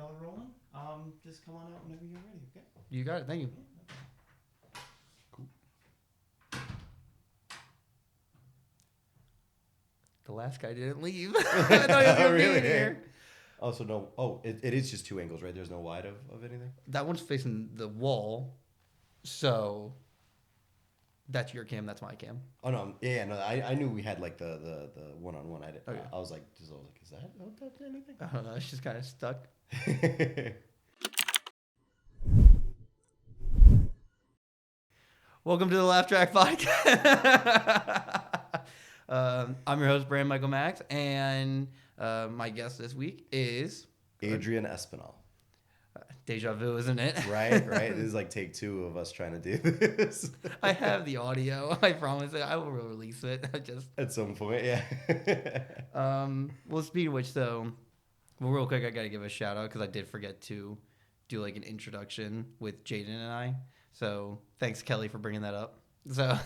y'all are rolling, just come on out whenever you're ready, okay? You got it. Thank you. Cool. The last guy didn't leave. I thought he was going to be in here. Also, no. Oh, it is just two angles, right? There's no wide of anything? That one's facing the wall, so that's your cam. That's my cam. Oh, no. Yeah, no. I knew we had, like, the one-on-one. Okay. I was like, is that hooked up to anything? I don't know. It's just kind of stuck. Welcome to the Laugh Track Podcast. I'm your host, Brand Michael Max, and my guest this week is Adrian Espinal. Deja vu, isn't it? Right. This is like take two of us trying to do this. I have the audio. I promise. I will release it. At some point, yeah. Well, speaking of which, though, real quick, I gotta give a shout out because I did forget to do like an introduction with Jaden and I. So thanks, Kelly, for bringing that up. So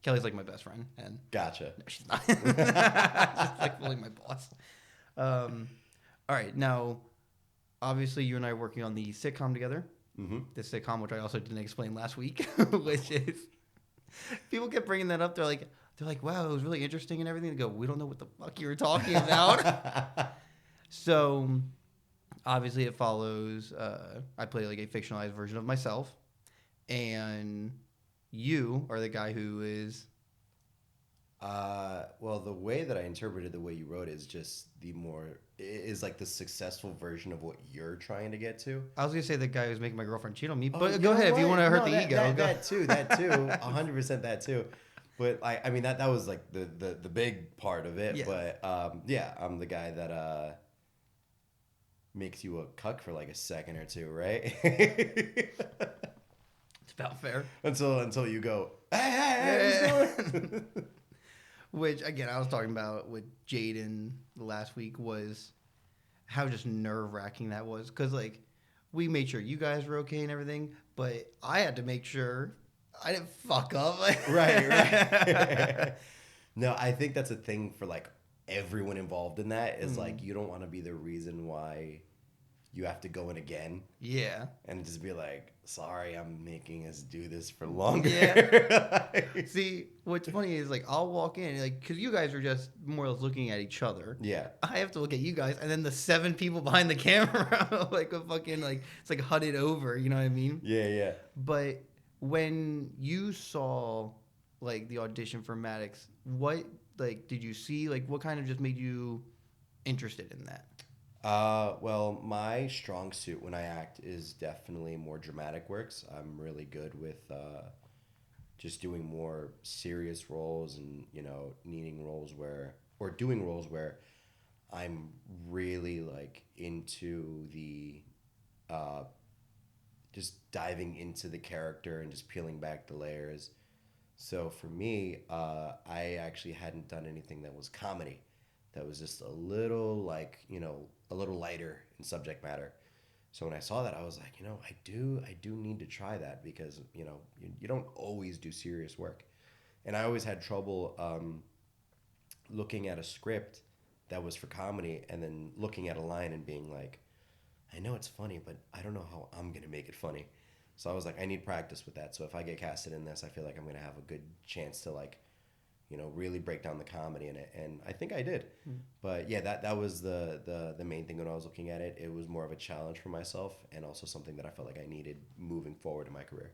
Kelly's like my best friend, and Gotcha. no, she's not. She's like fully my boss. All right, now obviously you and I are working on the sitcom together. Mm-hmm. The sitcom, which I also didn't explain last week, which is people kept bringing that up. They're like, wow, it was really interesting and everything. They go, we don't know what the fuck you were talking about. So obviously it follows. I play like a fictionalized version of myself. And you are the guy who is... Well, the way that I interpreted the way you wrote it is just is like the successful version of what you're trying to get to. I was going to say the guy who's making my girlfriend cheat on me, but go ahead if you want to hurt the ego. That too, 100% that too. But I mean, that was like the big part of it. Yeah. But I'm the guy that makes you a cuck for like a second or two, right? About fair. Until you go, hey, what's going? Which, again, I was talking about with Jaden last week was how just nerve-wracking that was. Because, like, we made sure you guys were okay and everything, but I had to make sure I didn't fuck up. Right. No, I think that's a thing for, like, everyone involved in that is, like, you don't want to be the reason why you have to go in again. Yeah. And just be like, sorry, I'm making us do this for longer. Yeah. See, what's funny is, like, I'll walk in, like, because you guys are just more or less looking at each other. Yeah. I have to look at you guys, and then the 7 people behind the camera, like, a fucking, like, it's like huddled over, you know what I mean? Yeah. But when you saw, like, the audition for Maddox, what, like, did you see? Like, what kind of just made you interested in that? Well, my strong suit when I act is definitely more dramatic works. I'm really good with just doing more serious roles and, needing roles doing roles where I'm really, like, into the just diving into the character and just peeling back the layers. So for me, I actually hadn't done anything that was comedy. That was just a little, like, a little lighter in subject matter. So when I saw that, I was like, I do need to try that because, you don't always do serious work. And I always had trouble looking at a script that was for comedy and then looking at a line and being like, I know it's funny, but I don't know how I'm going to make it funny. So I was like, I need practice with that. So if I get casted in this, I feel like I'm going to have a good chance to, like, really break down the comedy in it, and I think I did. But yeah, that was the main thing when I was looking at it. It was more of a challenge for myself, and also something that I felt like I needed moving forward in my career.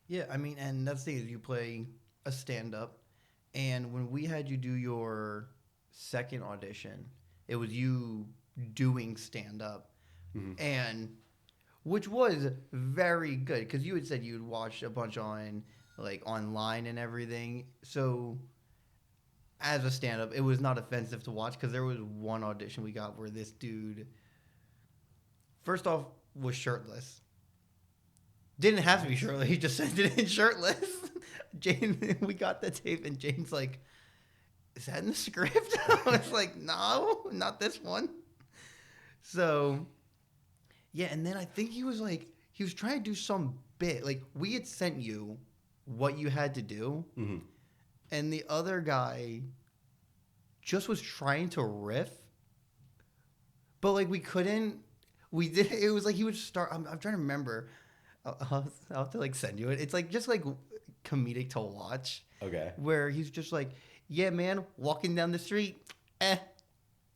Yeah, I mean, and that's the thing is you play a stand-up, and when we had you do your second audition, it was you doing stand-up, and which was very good because you had said you'd watched a bunch on like online and everything, so. As a stand-up, it was not offensive to watch because there was one audition we got where this dude, first off, was shirtless. Didn't have to be shirtless. He just sent it in shirtless. Jane, we got the tape, and Jane's like, is that in the script? I was like, no, not this one. So, yeah, and then I think he was trying to do some bit. Like, we had sent you what you had to do. Mm-hmm. And the other guy just was trying to riff, but like we couldn't We did. It was like he would start. I'm trying to remember. I'll have to like send you it. It's like just like comedic to watch. Okay. Where he's just like, yeah, man, walking down the street, and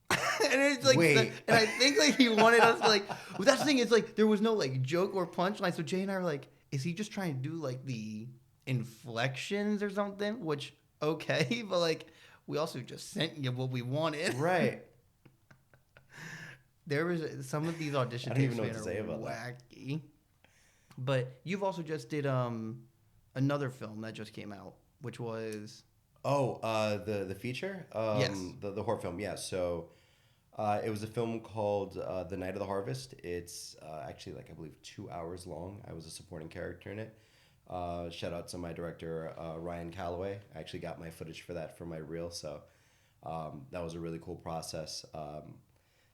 it's like, Wait. and I think like he wanted us to like. Well, that's the thing. It's like there was no like joke or punchline. So Jay and I were like, is he just trying to do like the inflections or something? Which okay, but like we also just sent you what we wanted. Right. There was some of these audition I don't tapes even know what man, to say are about that. wacky. But you've also just did another film that just came out, which was Oh, the feature? Yes. The horror film, yeah. So it was a film called The Night of the Harvest. It's actually like I believe 2 hours long. I was a supporting character in it. Shout out to my director Ryan Calloway. I actually got my footage for that for my reel, so that was a really cool process.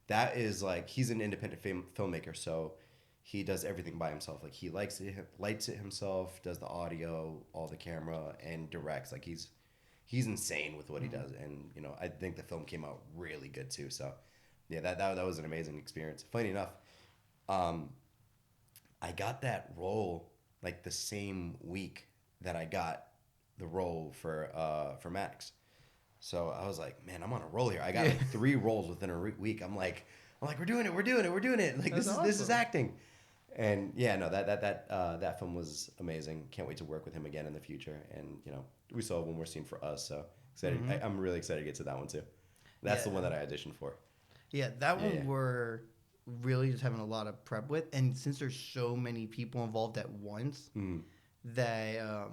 That is like he's an independent filmmaker, so he does everything by himself. Like he lights it himself, does the audio, all the camera, and directs. Like he's insane with what he does, and you know I think the film came out really good too. So yeah, that was an amazing experience. Funny enough, I got that role like the same week that I got the role for Maddox. So I was like, man, I'm on a roll here. I got like 3 roles within a week. I'm like, we're doing it. Like That's this is awesome. acting. And yeah, no, that film was amazing. Can't wait to work with him again in the future. And you know, we saw one more scene for us, so excited. I'm really excited to get to that one too. That's the Yeah. one that I auditioned for. Yeah, that one Yeah. we're really just having a lot of prep with, and since there's so many people involved at once, that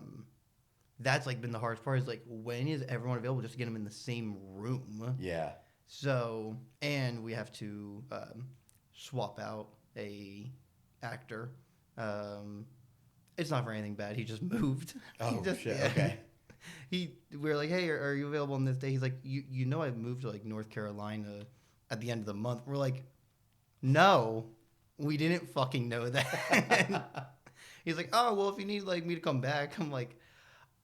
that's like been the hardest part. Is like when is everyone available just to get them in the same room? Yeah. So and we have to swap out a actor. It's not for anything bad. He just moved. Oh He just, shit. yeah. Okay. We were like, hey, are you available on this day? He's like, you know, I moved to like North Carolina at the end of the month. We're like, no, we didn't fucking know that. He's like, oh well, if you need like me to come back, I'm like,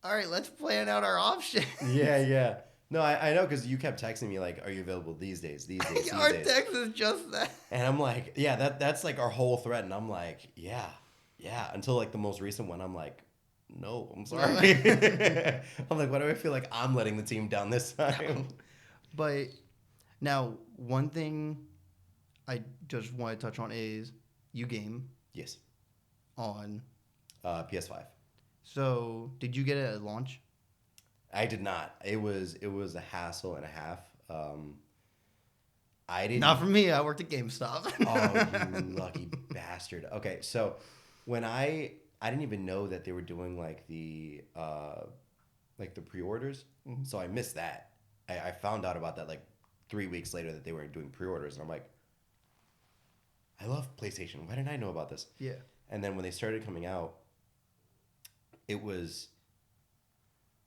all right, let's plan out our options. Yeah. No, I know because you kept texting me like, "Are you available these days? These days? Our These days?" text is just that. And I'm like, "Yeah, that's like our whole thread." And I'm like, "Yeah." Until like the most recent one, I'm like, "No, I'm sorry." I'm like, "Why do I feel like I'm letting the team down this time?" But now, one thing I just want to touch on is you game Yes. on. PS5. So, did you get it at launch? I did not. It was a hassle and a half. I didn't. Not for me. I worked at GameStop. Oh, you lucky bastard. Okay, so when I didn't even know that they were doing like the pre-orders, so I missed that. I found out about that like 3 weeks later that they were doing pre-orders, and I'm like, I love PlayStation. Why didn't I know about this? Yeah. And then when they started coming out, it was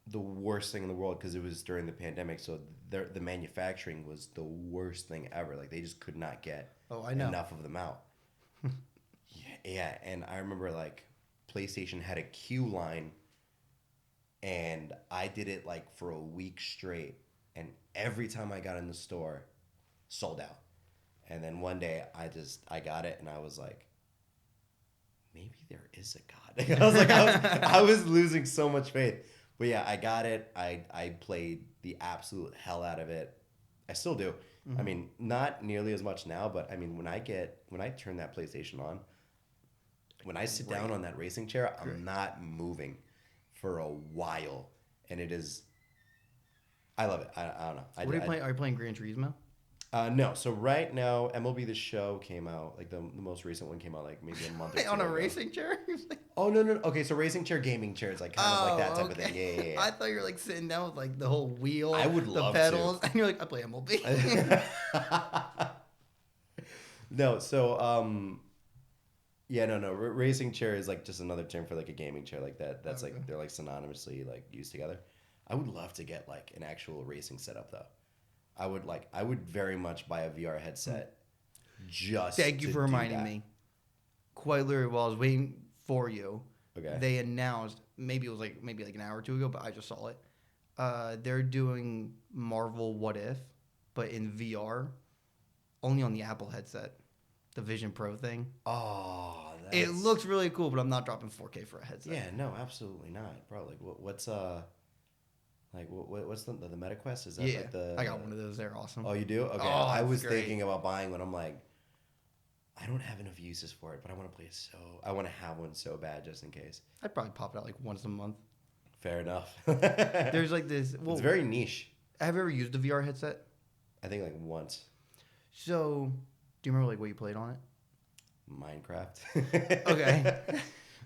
the worst thing in the world because it was during the pandemic. So the manufacturing was the worst thing ever. Like they just could not get enough of them out. Yeah. And I remember like PlayStation had a queue line, and I did it like for a week straight. And every time I got in the store, sold out. And then one day I got it and I was like, maybe there is a God. I was like, I was losing so much faith. But yeah, I got it. I played the absolute hell out of it. I still do. I mean, not nearly as much now, but I mean, when I turn that PlayStation on, when I sit down on that racing chair, I'm not moving for a while. And it is, I love it. I don't know. What are you playing? Are you playing Gran Turismo? No. So right now, MLB The Show came out. Like the most recent one came out like maybe a month or two On a ago. racing chair? Oh no. Okay, so racing chair, gaming chairs, like kind of like that type of thing. Yeah. I thought you were like sitting down with like the whole wheel, I would the love pedals, to. and you're like, I play MLB. No, so yeah, no. Racing chair is like just another term for like a gaming chair, like that. That's like they're like synonymously like used together. I would love to get like an actual racing setup though. I would very much buy a VR headset. Just Thank you to for do reminding that. me. Quite literally, while I was waiting for you, Okay. they announced maybe like an hour or two ago, but I just saw it. They're doing Marvel What If, but in VR, only on the Apple headset. the Vision Pro thing. Oh, It looks really cool, but I'm not dropping 4K for a headset. Yeah, no, absolutely not, bro. Like, what's what's the MetaQuest? Is that Yeah, like the? I got one of those. They're awesome. Oh, you do? Okay, Oh, I was that's great. thinking about buying one. I'm like, I don't have enough uses for it, but I want to play it I want to have one so bad just in case. I'd probably pop it out like once a month. Fair enough. There's like this. Well, It's very niche. have you ever used a VR headset? I think like once. So, do you remember like what you played on it? Minecraft. Okay.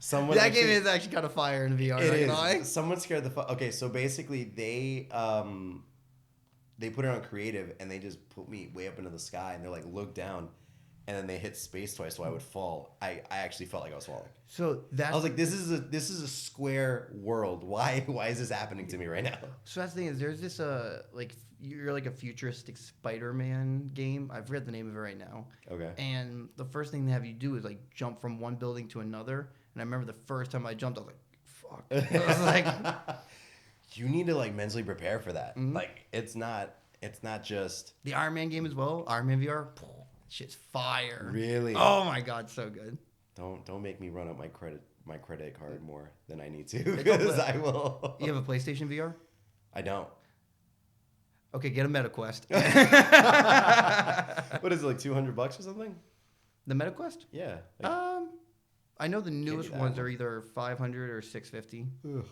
Someone That actually, game is actually kind of fire in VR. It not is. gonna lie. Someone scared the fuck. Okay, so basically they put it on creative and they just put me way up into the sky and they're like, look down, and then they hit space twice so I would fall. I actually felt like I was falling. So that's I was like, this is a square world. Why is this happening to me right now? So that's the thing is there's this like you're like a futuristic Spider-Man game. I forget the name of it right now. Okay. And the first thing they have you do is like jump from one building to another. And I remember the first time I jumped, I was like, fuck. I was like, You need to like mentally prepare for that. Mhm. Like it's not just the Iron Man game as well. Iron Man VR, shit's fire. really. Oh my god, so good. Don't make me run up my credit card more than I need to don't because let- I will. You have a PlayStation VR? I don't. Okay, get a MetaQuest. What is it, like $200 or something? The MetaQuest? Yeah. Like, I know the newest that ones one. are either 500 or 650. ugh.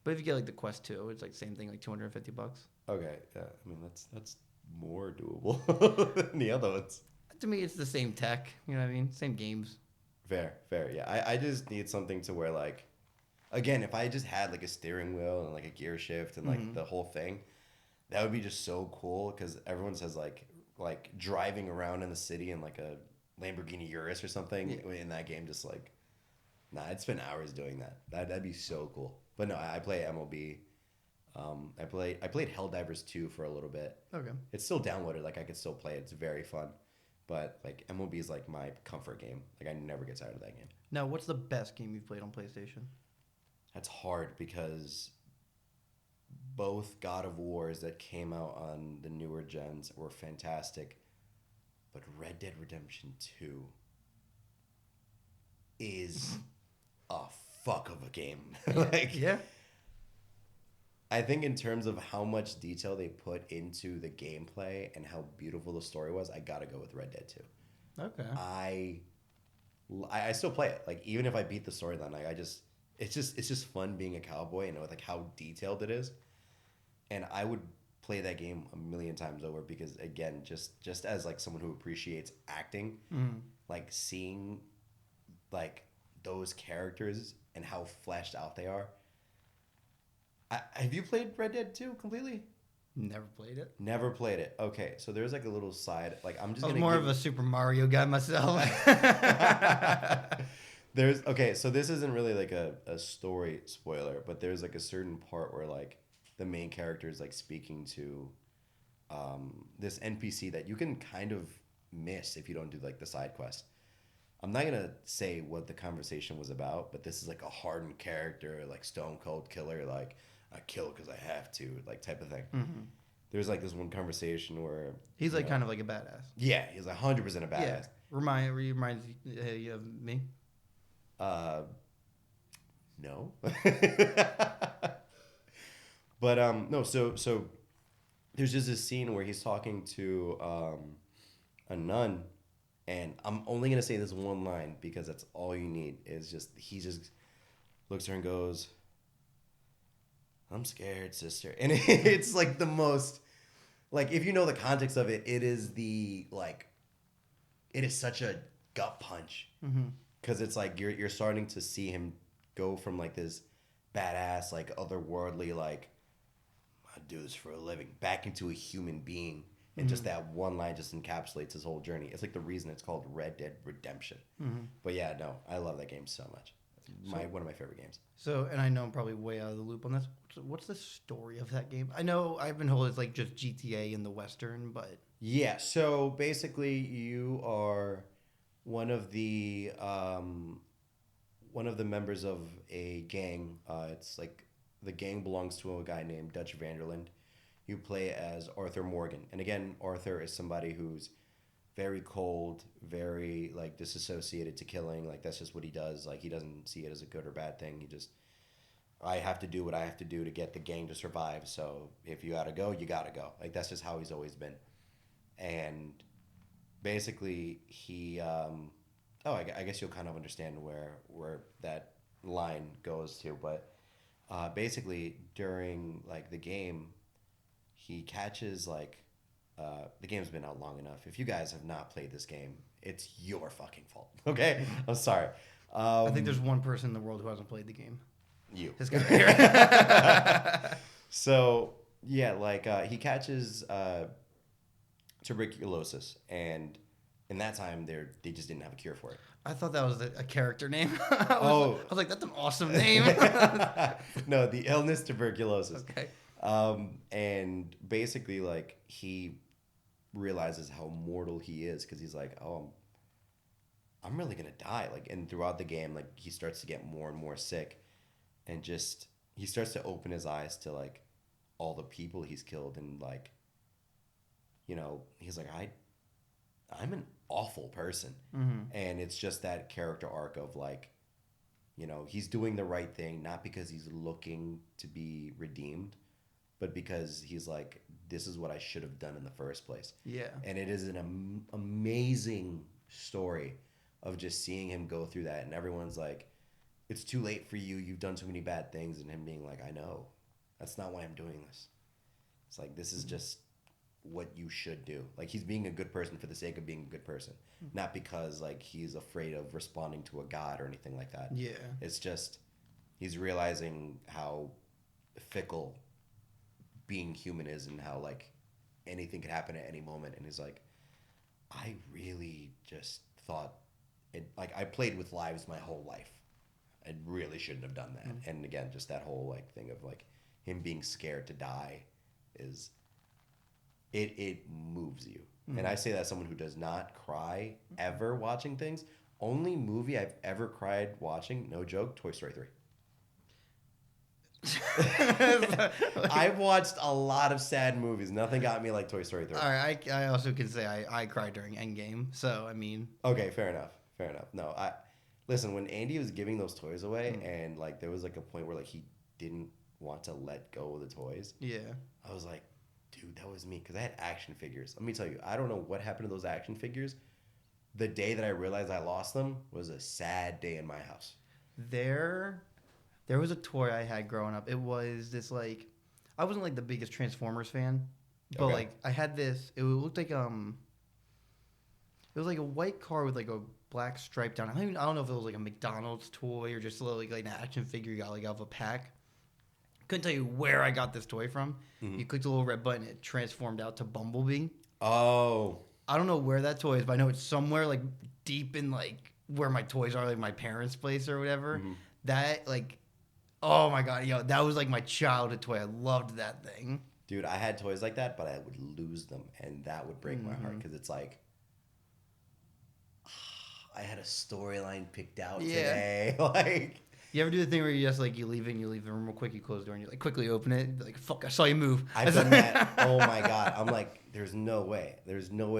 But if you get like the Quest 2, it's like same thing, like $250. Okay. Yeah. I mean that's more doable than the other ones. To me, it's the same tech. You know what I mean? Same games. Fair. Yeah. I just need something to where like, again, if I just had like a steering wheel and like a gear shift and like Mhm. the whole thing, that would be just so cool because everyone says like driving around in the city in like a Lamborghini Urus or something in that game, just like, nah, I'd spend hours doing that. That'd be so cool. But no, I play MLB. I played Helldivers 2 for a little bit. Okay. It's still downloaded. Like I could still play it. It's very fun. But like MLB is like my comfort game. Like I never get tired of that game. Now, what's the best game you've played on PlayStation? That's hard because both God of Wars that came out on the newer gens were fantastic. But Red Dead Redemption 2 is a fuck of a game. Like Yeah. I think in terms of how much detail they put into the gameplay and how beautiful the story was, I gotta go with Red Dead 2. Okay. I still play it. Like even if I beat the storyline, like it's just fun being a cowboy and with like how detailed it is. And I would play that game a million times over because again, just as like someone who appreciates acting, like seeing like those characters and how fleshed out they are. Have you played Red Dead 2 completely? Never played it. Never played it. Okay, so there's like a little side. Like I'm just I was gonna more give of a Super Mario guy myself. There's okay, so this isn't really like a story spoiler, but there's like a certain part where like the main character is like speaking to this NPC that you can kind of miss if you don't do like the side quest. I'm not gonna say what the conversation was about, but this is like a hardened character, like stone cold killer, like I kill because I have to, like type of thing. Mm-hmm. There's like this one conversation where He's like kind of like a badass. yeah, he's 100% a badass. Yeah. Reminds you of me. No. But no, so there's just this scene where he's talking to a nun, and I'm only gonna say this one line because that's all you need. Is just he just looks at her and goes, "I'm scared, sister," and it's like the most like if you know the context of it, it is the like it is such a gut punch. Mm-hmm. Because it's like you're starting to see him go from like this badass, like otherworldly, like I do this for a living, back into a human being, and just that one line just encapsulates his whole journey. It's like the reason it's called Red Dead Redemption. Mm-hmm. But yeah, no, I love that game so much. It's one of my favorite games. So, and I know I'm probably way out of the loop on this. What's the story of that game? I know I've been told it's like just GTA in the Western, but Yeah, so basically you are one of the members of a gang. It's like the gang belongs to a guy named Dutch Vanderland. You play as Arthur Morgan, and again, Arthur is somebody who's very cold, very like disassociated to killing. Like that's just what he does. Like he doesn't see it as a good or bad thing. He just, I have to do what I have to do to get the gang to survive. So if you gotta go, you gotta go. Like that's just how he's always been. And basically he, I guess you'll kind of understand where that line goes to. But basically during like the game, he catches like the game's been out long enough. If you guys have not played this game, it's your fucking fault. Okay, I'm sorry. I think there's one person in the world who hasn't played the game. You. This guy right here. So yeah, like he catches tuberculosis, and in that time they just didn't have a cure for it. I thought that was a character name. I was like, that's an awesome name. No, the illness tuberculosis. Okay. And basically, like he realizes how mortal he is because he's like, oh, I'm really gonna die. Like, and throughout the game, like he starts to get more and more sick, and just he starts to open his eyes to like all the people he's killed, and like, you know, he's like, I'm an awful person, and it's just that character arc of like, you know, he's doing the right thing not because he's looking to be redeemed, but because he's like, this is what I should have done in the first place. Yeah. And it is an amazing story of just seeing him go through that. And everyone's like, it's too late for you. You've done too many bad things. And him being like, I know. That's not why I'm doing this. It's like, this is just what you should do. Like, he's being a good person for the sake of being a good person. Not because, like, he's afraid of responding to a god or anything like that. Yeah. It's just, he's realizing how fickle being human is and how like anything could happen at any moment. And he's like, I really just thought it, like I played with lives my whole life. I really shouldn't have done that. And again, just that whole like thing of like him being scared to die is it moves you. And I say that as someone who does not cry ever watching things. Only movie I've ever cried watching, no joke, Toy Story 3. I've watched a lot of sad movies. Nothing got me like Toy Story 3. All right, I also can say I cried during Endgame. So I mean, Okay, fair enough. No, listen. When Andy was giving those toys away, and like there was like a point where like he didn't want to let go of the toys. yeah. I was like, dude, that was me because I had action figures. Let me tell you, I don't know what happened to those action figures. The day that I realized I lost them was a sad day in my house. There was a toy I had growing up. It was this like, I wasn't like the biggest Transformers fan, but Okay. like I had this. It looked like it was like a white car with like a black stripe down. I don't know if it was like a McDonald's toy or just a little, like an action figure you got like out of a pack. Couldn't tell you where I got this toy from. You clicked a little red button, it transformed out to Bumblebee. Oh, I don't know where that toy is, but I know it's somewhere like deep in like where my toys are, like my parents' place or whatever. That like, oh my god, yo, that was like my childhood toy. I loved that thing. dude, I had toys like that, but I would lose them, and that would break my heart because it's like, I had a storyline picked out today. Like, You ever do the thing where you just like you leave the room real quick, you close the door and you like quickly open it, like fuck, I saw you move. I've done that. Oh my god, I'm like, there's no way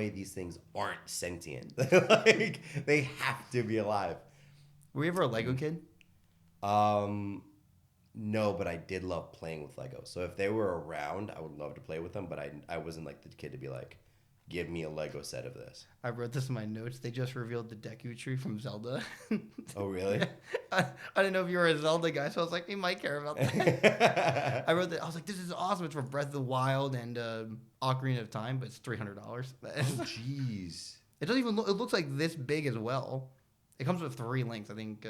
these things aren't sentient. Like, they have to be alive. Were you ever a Lego kid? No, but I did love playing with Legos. So if they were around, I would love to play with them. But I wasn't like the kid to be like, give me a Lego set of this. I wrote this in my notes. They just revealed the Deku tree from Zelda. Oh really? I didn't know if you were a Zelda guy, so I was like, he might care about that. I wrote that. I was like, this is awesome. It's for Breath of the Wild and Ocarina of Time, but it's $300. Oh jeez. It doesn't even look. It looks like this big as well. It comes with 3 links. I think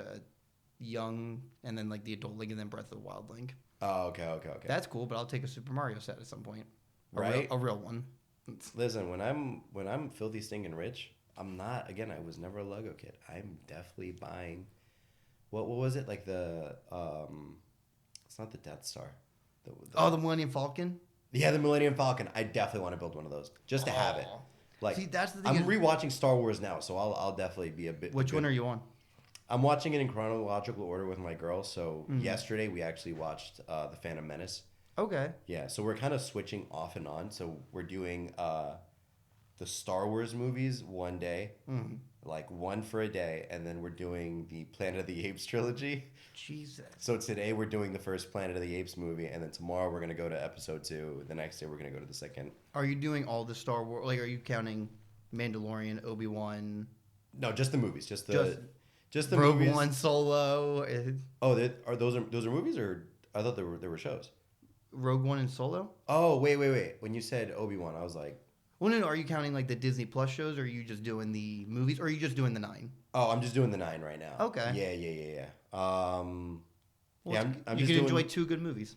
young, and then like the adult link, and then Breath of the Wild link. Oh okay. That's cool, but I'll take a Super Mario set at some point. Right? A real one. Listen, when I'm filthy stinking rich, I'm not. Again, I was never a Lego kid. I'm definitely buying. What was it like the? It's not the Death Star. The Millennium Falcon. Yeah, the Millennium Falcon. I definitely want to build one of those just to have it. Like, see, that's the thing. I'm rewatching Star Wars now, so I'll definitely be a bit. Which one are you on? I'm watching it in chronological order with my girl. So yesterday we actually watched The Phantom Menace. Okay. Yeah, so we're kind of switching off and on. So we're doing the Star Wars movies one day, Mm. like one for a day, and then we're doing the Planet of the Apes trilogy. Jesus. So today we're doing the first Planet of the Apes movie, and then tomorrow we're gonna go to episode 2. The next day we're gonna go to the second. Are you doing all the Star Wars? Like, are you counting Mandalorian, Obi-Wan, No, just the movies, just the Rogue movies. One, Solo? Oh, those are movies, or I thought there were shows. Rogue One and Solo? Oh, wait. When you said Obi-Wan, I was like, Well, no. Are you counting like the Disney Plus shows, or are you just doing the movies, or are you just doing the 9? oh, I'm just doing the 9 right now. Okay. Yeah. Well, I'm you just can doing... enjoy 2 good movies.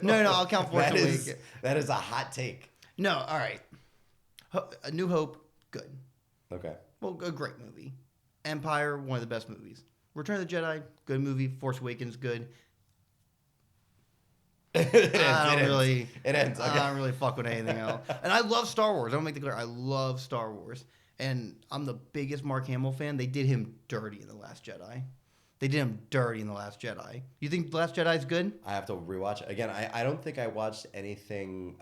No, I'll count Force Awakens. That is a hot take. No, all right. A New Hope, good. Okay. Well, a great movie. Empire, one of the best movies. Return of the Jedi, good movie. Force Awakens, good. It I ends. Okay. don't really fuck with anything else. And I love Star Wars. I want to make it clear. I love Star Wars. And I'm the biggest Mark Hamill fan. They did him dirty in The Last Jedi. You think The Last Jedi is good? I have to rewatch it. Again, I don't think I watched anything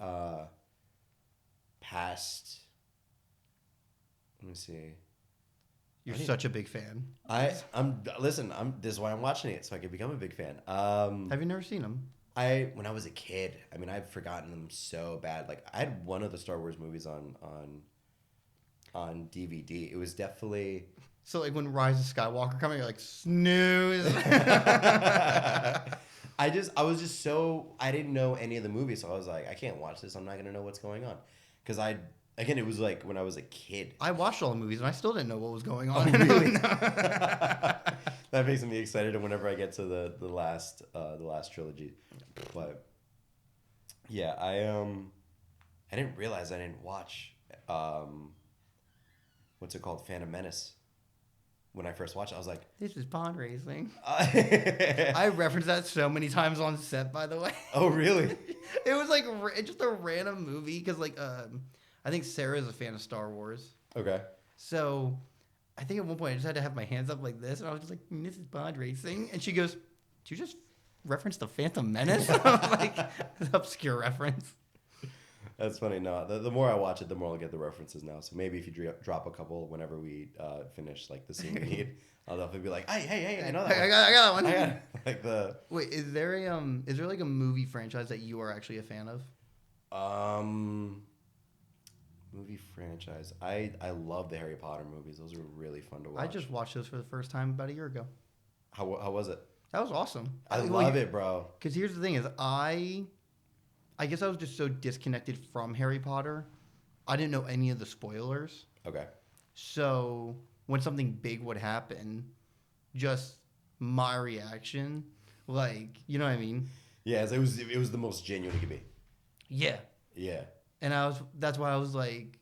past... Let me see. You're such a big fan. This is why I'm watching it, so I can become a big fan. Have you never seen them? When I was a kid, I mean, I've forgotten them so bad. Like, I had one of the Star Wars movies on DVD. It was definitely... So, like, when Rise of Skywalker coming, you're like, snooze. I was just so... I didn't know any of the movies, so I was like, I can't watch this. I'm not going to know what's going on. Because again, it was like when I was a kid. I watched all the movies, and I still didn't know what was going on. Oh, really? That makes me excited whenever I get to the last trilogy. But yeah, I didn't realize I didn't watch what's it called, Phantom Menace. When I first watched it, I was like, This is pond racing. I referenced that so many times on set, by the way. Oh, really? It was like just a random movie because, like, I think Sarah's a fan of Star Wars. Okay. So I think at one point I just had to have my hands up like this, and I was just like, "This is pond racing," and she goes, "Did you just reference the Phantom Menace?" I was like, obscure reference. That's funny. No, the more I watch it, the more I'll get the references now. So maybe if you drop a couple whenever we finish like the scene we need, I'll definitely be like, hey, I know that. I got that one. I got it. Like the Wait, is there like a movie franchise that you are actually a fan of? movie franchise. I love the Harry Potter movies. Those are really fun to watch. I just watched those for the first time about a year ago. How was it? That was awesome. I love it, bro. Because here's the thing: is I guess I was just so disconnected from Harry Potter. I didn't know any of the spoilers. Okay. So when something big would happen, just my reaction, like, you know what I mean? Yeah, it was the most genuine it could be. Yeah. Yeah. And that's why I was like,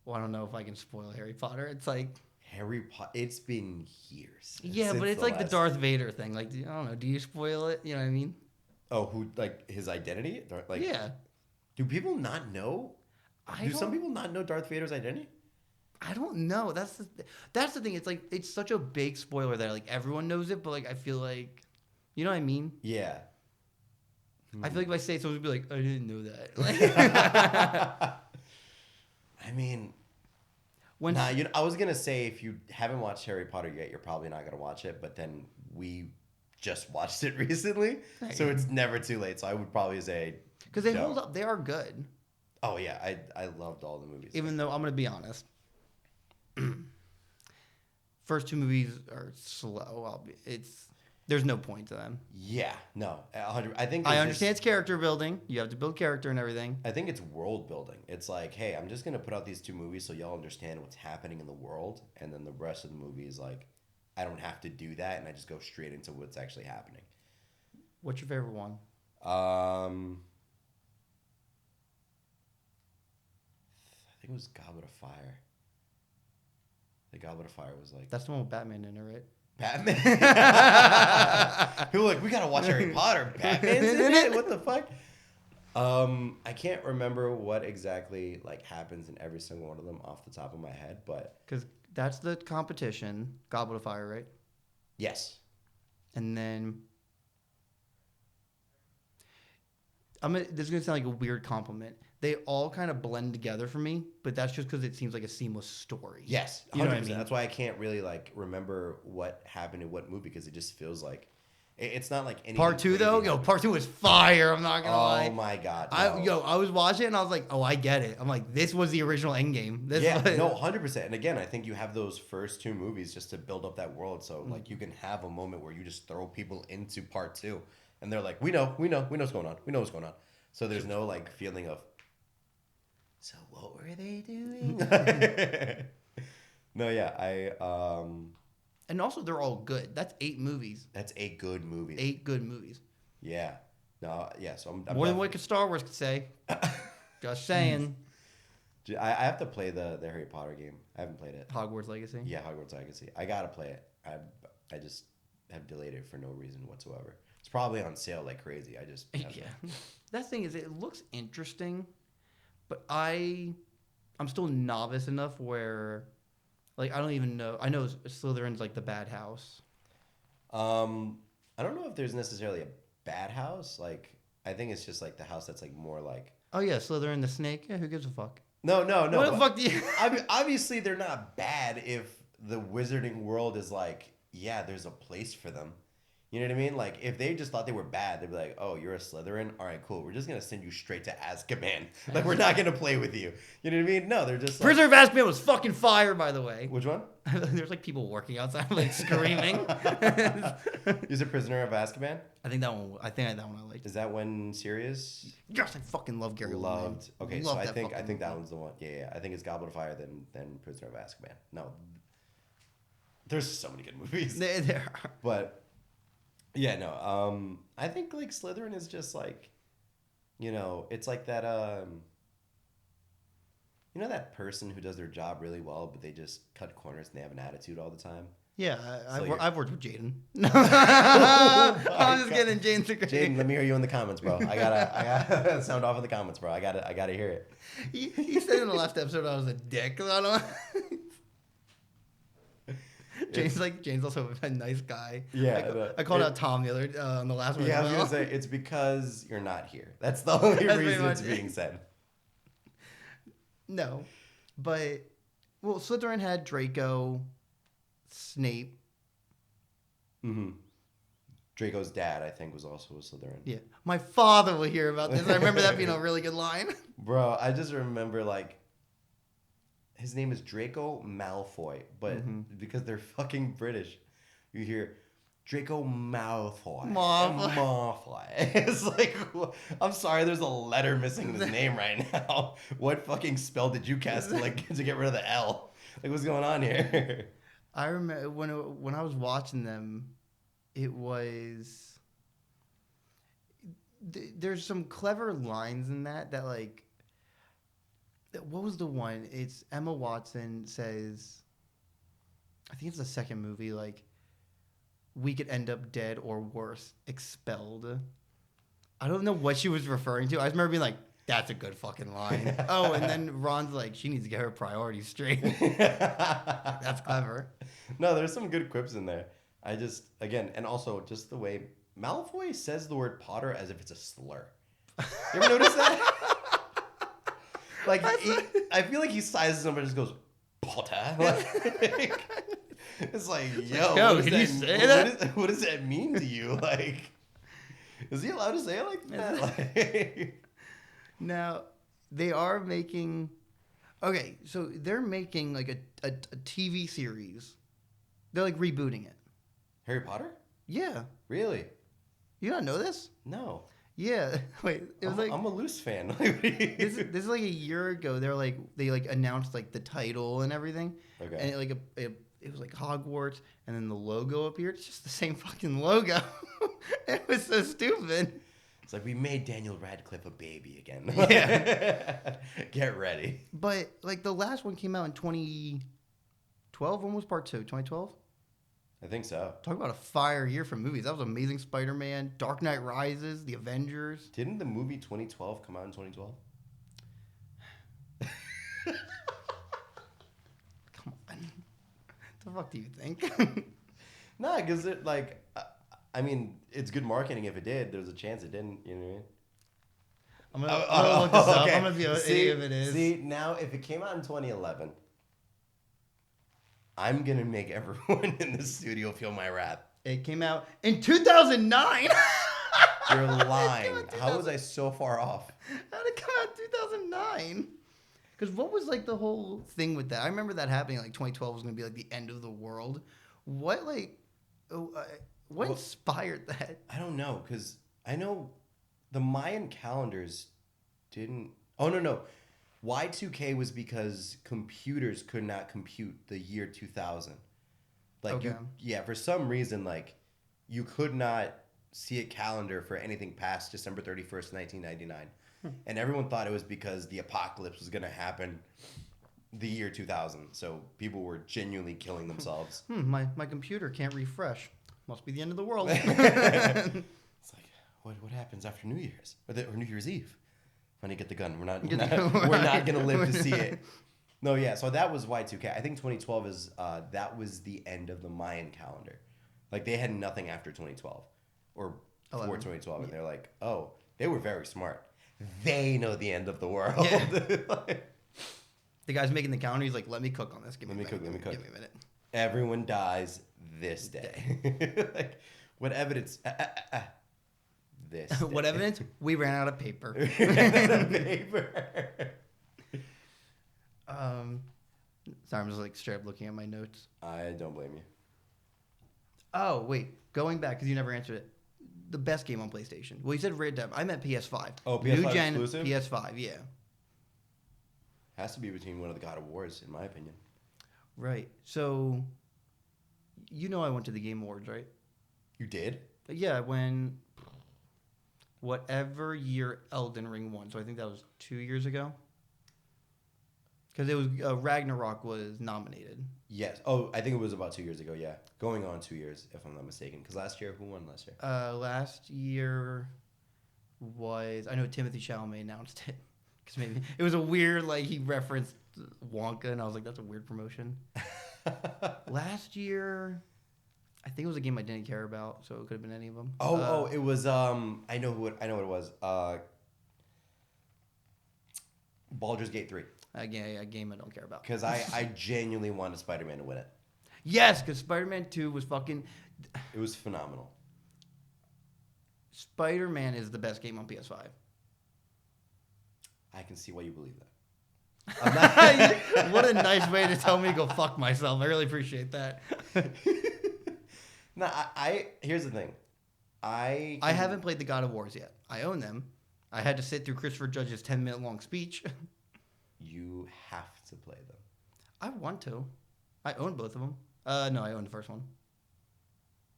well, I don't know if I can spoil Harry Potter. It's like Harry Potter. It's been years. Yeah, but it's like the Darth Vader thing. Like, I don't know. Do you spoil it? You know what I mean? Oh, who, like, his identity? Like, yeah. Do people not know? Do some people not know Darth Vader's identity? I don't know. That's the thing. It's like, it's such a big spoiler that like everyone knows it, but like I feel like, you know what I mean? Yeah. I feel like if I say it, someone would be like, I didn't know that. Like, I mean, I was gonna say if you haven't watched Harry Potter yet, you're probably not gonna watch it. But then we just watched it recently, so it's never too late. So I would probably say because they hold up. They are good. Oh yeah, I loved all the movies. Even though I'm gonna be honest, first 2 movies are slow. There's no point to them. Yeah, no, 100. I understand it's character building. You have to build character and everything. I think it's world building. It's like, hey, I'm just gonna put out these 2 movies so y'all understand what's happening in the world, and then the rest of the movie is like, I don't have to do that, and I just go straight into what's actually happening. What's your favorite one? I think it was Goblet of Fire. The Goblet of Fire was like... That's the one with Batman in it, right? Batman? People are like, we gotta watch Harry Potter. Batman's in it? What the fuck? I can't remember what exactly like happens in every single one of them off the top of my head, but... Because that's the competition, Goblet of Fire, right? Yes. And then... this is going to sound like a weird compliment. they all kind of blend together for me, but that's just because it seems like a seamless story. Yes, 100%. You know what I mean? That's why I can't really like remember what happened in what movie because it just feels like it's not like anything. Part 2 crazy though, happened. part 2 was fire. I'm not gonna lie. Oh my god! I was watching it and I was like, oh, I get it. I'm like, this was the original Endgame. This Yeah, was... no, 100%. And again, I think you have those first 2 movies just to build up that world. So like you can have a moment where you just throw people into part 2, and they're like, we know what's going on. We know what's going on. So there's no like feeling of. So what were they doing? No, yeah, And also, they're all good. That's 8 movies. That's 8 good movies. 8 good movies. Yeah. No, yeah. So I'm More than what Star Wars could say. Just saying. I have to play the Harry Potter game. I haven't played it. Hogwarts Legacy. Yeah, Hogwarts Legacy. I gotta play it. I just have delayed it for no reason whatsoever. It's probably on sale like crazy. I just Yeah. That thing is, it looks interesting, but I'm still novice enough where, like, I don't even know. I know Slytherin's like the bad house. I don't know if there's necessarily a bad house. Like, I think it's just like the house that's like more like. Oh yeah, Slytherin the snake. Yeah, who gives a fuck? No. What the fuck do you? I mean, obviously, they're not bad if the wizarding world is like, yeah, there's a place for them. You know what I mean? Like, if they just thought they were bad, they'd be like, oh, you're a Slytherin? All right, cool. We're just going to send you straight to Azkaban. Like, we're not going to play with you. You know what I mean? No, they're just like... Prisoner of Azkaban was fucking fire, by the way. Which one? There's like people working outside, like screaming. Is it Prisoner of Azkaban? I think that one I liked. Is that when Sirius... Yes, I fucking love Gary Oldman. Loved. Okay, Love so I that think fucking that movie. one's the one. Yeah. I think it's Goblet of Fire than Prisoner of Azkaban. No. There's so many good movies. There are. But... Yeah, no. I think like Slytherin is just like, you know, it's like that. You know that person who does their job really well, but they just cut corners and they have an attitude all the time. Yeah, So I've worked with Jaden. Oh my I'm just God. kidding, Jaden's a great. Jaden, let me hear you in the comments, bro. I gotta sound off in the comments, bro. I gotta hear it. He said in the last episode I was a dick. I don't know. Jane's also a nice guy. Yeah, I called out Tom the other on the last one. Yeah, I as was well. gonna say it's because you're not here. That's the only That's pretty reason it's much it. being said. No, but well, Slytherin had Draco, Snape. Mm-hmm. Draco's dad, I think, was also a Slytherin. Yeah, my father will hear about this. I remember that being a really good line. Bro, I just remember like his name is Draco Malfoy, but because they're fucking British, you hear Draco Malfoy. Malfoy. It's like, I'm sorry, there's a letter missing in his name right now. What fucking spell did you cast to get rid of the L? Like, what's going on here? I remember when I was watching them, it was there's some clever lines in that like. What was the one? It's Emma Watson says, I think it's the second movie, like, we could end up dead or worse, expelled. I don't know what she was referring to. I just remember being like, that's a good fucking line. Oh, and then Ron's like, she needs to get her priorities straight. That's clever. No, there's some good quips in there. I just, again, and also just the way Malfoy says the word Potter as if it's a slur. You ever notice that? Like, I feel like he sizes him and just goes, Potter. Like, it's like, yo, what does that mean to you? Like, is he allowed to say it like that? Like, now, they are making... Okay, so they're making, like, a TV series. They're, like, rebooting it. Harry Potter? Yeah. Really? You don't know this? No. Yeah. Wait, it was I'm a loose fan. this is like a year ago. They announced like the title and everything. Okay. And it was like Hogwarts, and then the logo appeared. It's just the same fucking logo. It was so stupid. It's like we made Daniel Radcliffe a baby again. Yeah. Get ready. But like the last one came out in 2012. When was part 2? 2012. I think so. Talk about a fire year for movies. That was Amazing Spider-Man, Dark Knight Rises, The Avengers. Didn't the movie 2012 come out in 2012? Come on. What the fuck do you think? No, because it I mean, it's good marketing if it did. There's a chance it didn't. You know what I mean? I'm gonna look this up. Okay. I'm gonna be see if it is. See, now if it came out in 2011, I'm gonna make everyone in the studio feel my wrath. It came out in 2009. You're lying. How was I so far off? How did it come out in 2009? Because what was like the whole thing with that? I remember that happening. Like 2012 was gonna be like the end of the world. What inspired that? I don't know, because I know the Mayan calendars didn't. Oh no. Y2K was because computers could not compute the year 2000. Like Okay. for some reason, like you could not see a calendar for anything past December 31st, 1999. And everyone thought it was because the apocalypse was going to happen the year 2000. So people were genuinely killing themselves. My computer can't refresh. Must be the end of the world. It's like, what happens after New Year's? Or New Year's Eve? When you get the gun. We're not going to live to see it. No, yeah. So that was Y2K. I think 2012 is, that was the end of the Mayan calendar. Like they had nothing after 2012 or before 2012. And they're like, oh, they were very smart. They know the end of the world. Yeah. The guy's making the calendar. He's like, let me cook on this. Give me a minute. Give me a minute. Everyone dies this day. Like, what evidence? This day. What evidence? We ran out of paper. Sorry, I'm just like straight up looking at my notes. I don't blame you. Oh, wait. Going back, because you never answered it. The best game on PlayStation. Well, you said Red Dead. I meant PS5. Oh, PS5 New gen exclusive? PS5, yeah. Has to be between one of the God of Wars, in my opinion. Right. So, you know I went to the Game Awards, right? You did? Yeah, when whatever year Elden Ring won. So I think that was 2 years ago. Because it was Ragnarok was nominated. Yes. Oh, I think it was about 2 years ago, yeah. Going on 2 years, if I'm not mistaken. Because last year, who won last year? Last year was... I know Timothée Chalamet announced it. Because maybe... It was a weird, like, he referenced Wonka, and I was like, that's a weird promotion. Last year... I think it was a game I didn't care about, so it could have been any of them. It was... I know what it was. Baldur's Gate 3. A game I don't care about. Because I genuinely wanted Spider-Man to win it. Yes, because Spider-Man 2 was fucking... It was phenomenal. Spider-Man is the best game on PS5. I can see why you believe that. What a nice way to tell me to go fuck myself. I really appreciate that. No, here's the thing. I haven't played the God of Wars yet. I own them. I had to sit through Christopher Judge's 10-minute long speech. You have to play them. I want to. I own both of them. No, I own the first one.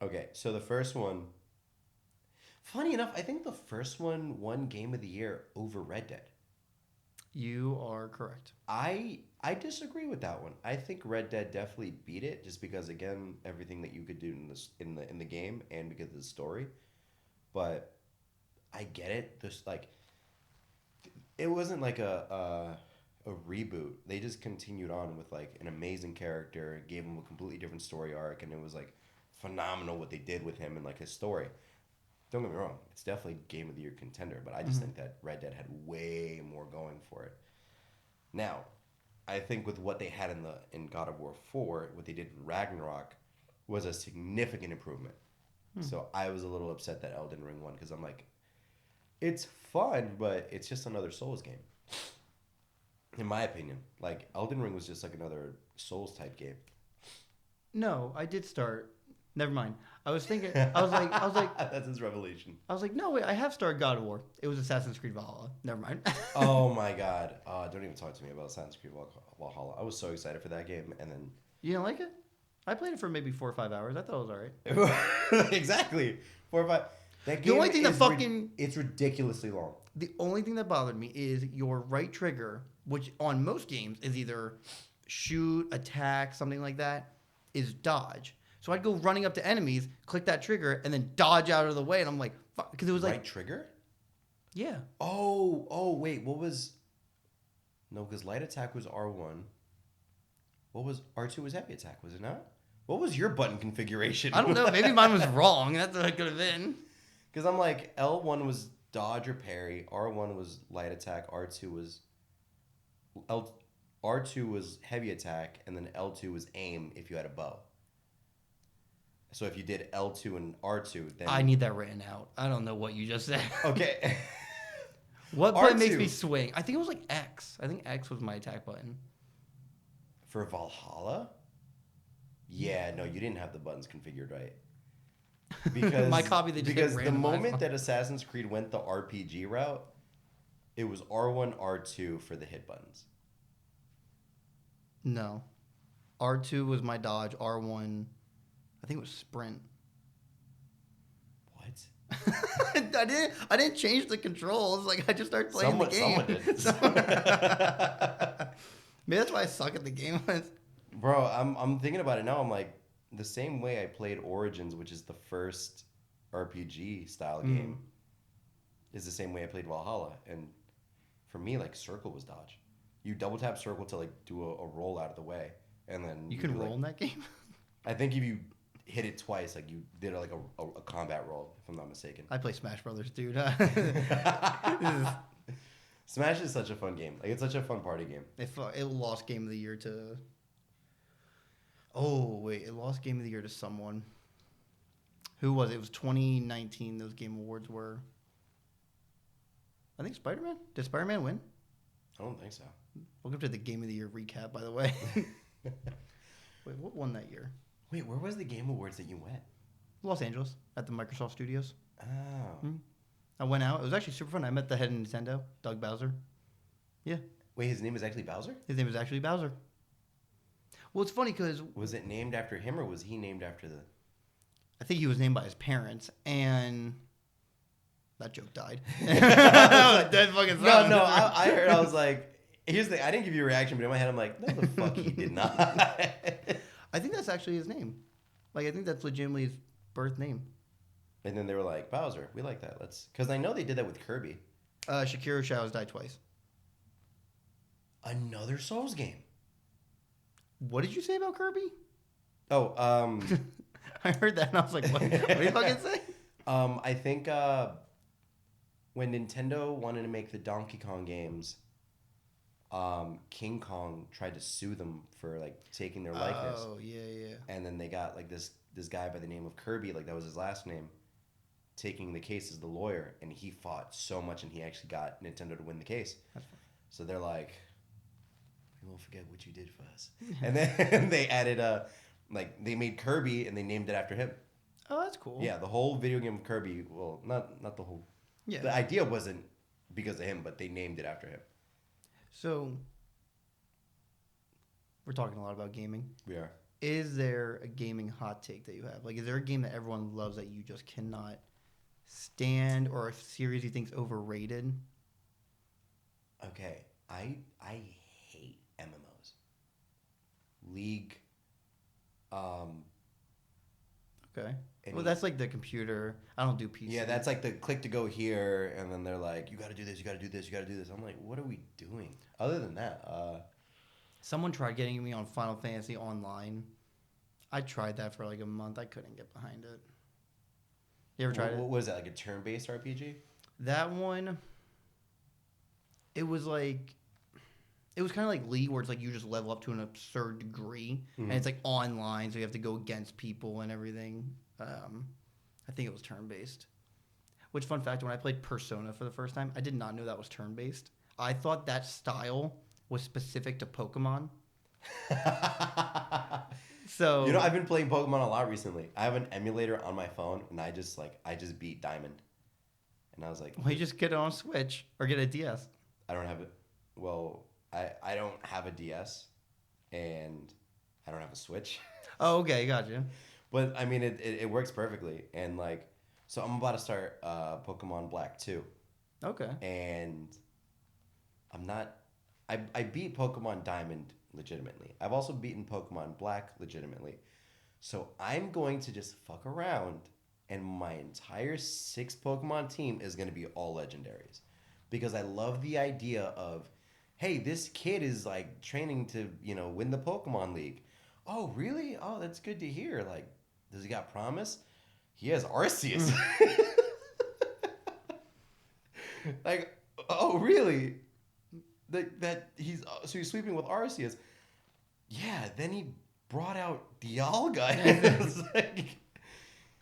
Okay, so the first one... Funny enough, I think the first one won Game of the Year over Red Dead. You are correct. I disagree with that one. I think Red Dead definitely beat it, just because again everything that you could do in the game and because of the story. But I get it. Just like it wasn't like a reboot. They just continued on with like an amazing character, gave him a completely different story arc, and it was like phenomenal what they did with him and like his story. Don't get me wrong, it's definitely Game of the Year contender, but I just think that Red Dead had way more going for it. Now, I think with what they had in God of War 4, what they did in Ragnarok was a significant improvement. So I was a little upset that Elden Ring won, because I'm like, it's fun, but it's just another Souls game. In my opinion, like Elden Ring was just like another Souls type game. No, I did start. Never mind. I was thinking. I was like. That's his revelation. I was like, no wait. I have started God of War. It was Assassin's Creed Valhalla. Never mind. Oh my god! Don't even talk to me about Assassin's Creed Valhalla. I was so excited for that game, and then You didn't like it? I played it for maybe 4 or 5 hours. I thought it was all right. Exactly 4 or 5. That game The only thing that it's ridiculously long. The only thing that bothered me is your right trigger, which on most games is either shoot, attack, something like that, is dodge. So I'd go running up to enemies, click that trigger, and then dodge out of the way, and I'm like, fuck, because it was like Right trigger? Yeah. Oh, wait, what was... No, because light attack was R1. What was... R2 was heavy attack, was it not? What was your button configuration? I don't know. Maybe mine was wrong. That's what it could have been. Because I'm like, L1 was dodge or parry. R1 was light attack. R2 was heavy attack, and then L2 was aim if you had a bow. So if you did L2 and R2, then I need that written out. I don't know what you just said. okay. What button R2. makes me swing? I think it was like X. I think X was my attack button. For Valhalla? Yeah, no, you didn't have the buttons configured right. Because My copy, they just because hit the randomize. moment that Assassin's Creed went the RPG route, it was R1, R2 for the hit buttons. No. R2 was my dodge. R1, I think it was sprint. What? I didn't change the controls. Like I just started playing the game. Someone did. Maybe that's why I suck at the game. Bro, I'm thinking about it now. I'm like, the same way I played Origins, which is the first RPG style game, is the same way I played Valhalla. And for me, like, circle was dodge. You double tap circle to like do a roll out of the way, and then You can do, roll like, in that game? I think if you hit it twice, like you did like a combat roll, if I'm not mistaken. I play Smash Brothers, dude. Smash is such a fun game. Like, it's such a fun party game. It lost Game of the Year to... Oh, wait. It lost Game of the Year to someone. Who was it? It was 2019, those Game Awards were... I think Spider-Man? Did Spider-Man win? I don't think so. Welcome to the Game of the Year recap, by the way. Wait, what won that year? Wait, where was the Game Awards that you went? Los Angeles, at the Microsoft Studios. Oh. I went out. It was actually super fun. I met the head of Nintendo, Doug Bowser. Yeah. Wait, his name is actually Bowser? His name is actually Bowser. Well, it's funny because... Was it named after him, or was he named after the... I think he was named by his parents, and... That joke died. That was dead fucking silent. No, I heard, I was like... Here's the thing, I didn't give you a reaction, but in my head, I'm like, no, the fuck he did not. I think that's actually his name. Like, I think that's legitimately his birth name. And then they were like, Bowser, we like that. Let's... Because I know they did that with Kirby. Shakiro Shadows died twice. Another Souls game. What did you say about Kirby? Oh, I heard that and I was like, what did you fucking say? I think when Nintendo wanted to make the Donkey Kong games, King Kong tried to sue them for like taking their likeness. Oh, yeah. And then they got like this guy by the name of Kirby, like that was his last name, taking the case as the lawyer, and he fought so much, and he actually got Nintendo to win the case. That's fine. So they're like, we won't forget what you did for us. And then they added like they made Kirby and they named it after him. Oh, that's cool. Yeah, the whole video game of Kirby. Well, not the whole. Yeah. The idea wasn't because of him, but they named it after him. So, we're talking a lot about gaming. We are. Is there a gaming hot take that you have? Like, is there a game that everyone loves that you just cannot stand, or a series you think's overrated? Okay, I hate MMOs. League. Okay. Well, that's like the computer. I don't do PC. Yeah, that's like the click to go here, and then they're like, you got to do this, you got to do this, you got to do this. I'm like, what are we doing? Other than that, Someone tried getting me on Final Fantasy Online. I tried that for like a month. I couldn't get behind it. You ever tried it? What was that, like a turn-based RPG? That one, it was kind of like League, where it's like you just level up to an absurd degree, and it's like online, so you have to go against people and everything. I think it was turn-based. Which, fun fact, when I played Persona for the first time, I did not know that was turn-based. I thought that style was specific to Pokemon. So I've been playing Pokemon a lot recently. I have an emulator on my phone, and I just beat Diamond. And I was like, well, you just get it on Switch or get a DS. I don't have it. Well, I don't have a DS, and I don't have a Switch. Oh, okay, gotcha. But I mean, it works perfectly. And like, so I'm about to start Pokemon Black 2. Okay. And I beat Pokemon Diamond legitimately. I've also beaten Pokemon Black legitimately. So I'm going to just fuck around, and my entire 6 Pokemon team is going to be all legendaries. Because I love the idea of, hey, this kid is like training to, win the Pokemon League. Oh, really? Oh, that's good to hear. Like, does he got promise? He has Arceus. Like, oh, really? That he's so he's sleeping with Arceus. Yeah, then he brought out Dialga. It's like,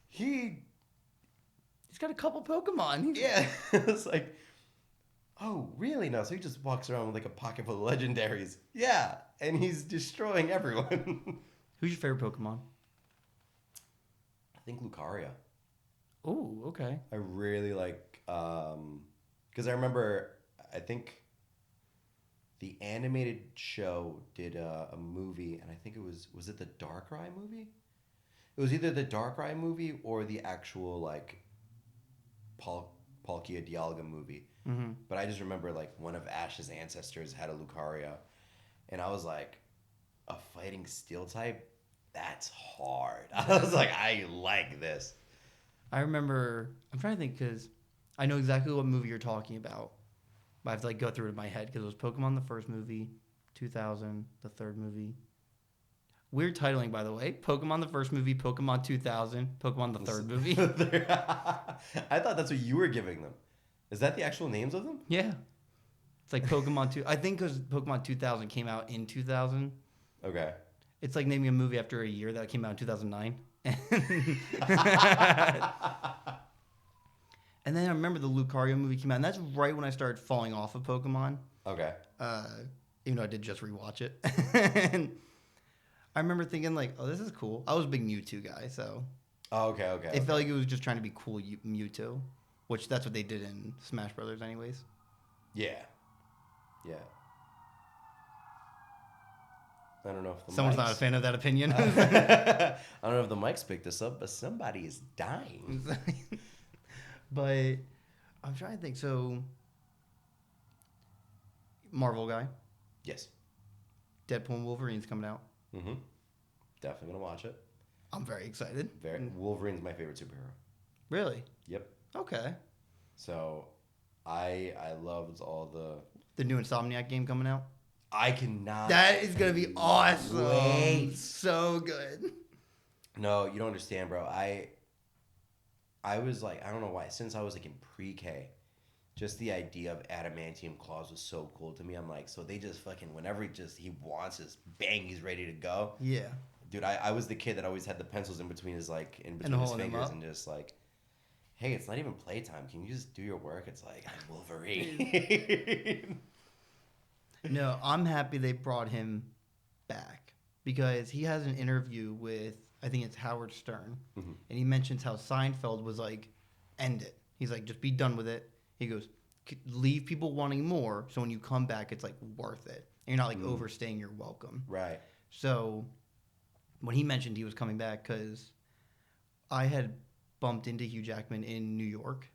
he's got a couple Pokemon. yeah. It's like, oh, really? No, so he just walks around with like a pocket full of legendaries. Yeah, and he's destroying everyone. Who's your favorite Pokemon? I think Lucario. Oh, okay. I really like, because I remember, I think the animated show did a movie, and I think was it the Darkrai movie? It was either the Darkrai movie or the actual like Palkia Dialga movie. Mm-hmm. But I just remember like one of Ash's ancestors had a Lucario, and I was like, a fighting steel type? That's hard. I was like, I like this. I remember, I'm trying to think because I know exactly what movie you're talking about. But I have to like go through it in my head because it was Pokemon the first movie, 2000, the third movie. Weird titling, by the way. Pokemon the first movie, Pokemon 2000, Pokemon the third movie. I thought that's what you were giving them. Is that the actual names of them? Yeah. It's like Pokemon 2. I think because Pokemon 2000 came out in 2000. Okay. It's like naming a movie after a year that came out in 2009. And then I remember the Lucario movie came out, and that's right when I started falling off of Pokemon. Okay. Even though I did just rewatch it. And I remember thinking like, oh, this is cool. I was a big Mewtwo guy, so. Oh, okay. It felt like it was just trying to be cool Mewtwo, which that's what they did in Smash Brothers anyways. Yeah. I don't know if Someone's not a fan of that opinion. I don't know if the mics picked this up, but somebody is dying. But I'm trying to think. So, Marvel guy. Yes. Deadpool and Wolverine's coming out. Mm-hmm. Definitely gonna watch it. I'm very excited. Wolverine's my favorite superhero. Really? Yep. Okay. So, I loved all the new Insomniac game coming out. I cannot. That is gonna be awesome. Wait. So good. No, you don't understand, bro. I was like, I don't know why. Since I was like in pre-K, just the idea of adamantium claws was so cool to me. I'm like, so they just fucking whenever he wants his bang, he's ready to go. Yeah. Dude, I was the kid that always had the pencils in between his his fingers and just like, hey, it's not even playtime. Can you just do your work? It's like, I'm Wolverine. No, I'm happy they brought him back because he has an interview with, I think it's Howard Stern, Mm-hmm. and he mentions how Seinfeld was like, end it. He's like, just be done with it. He goes, leave people wanting more, so when you come back, it's like worth it. And you're not like overstaying your welcome. Right. So when he mentioned he was coming back, because I had bumped into Hugh Jackman in New York,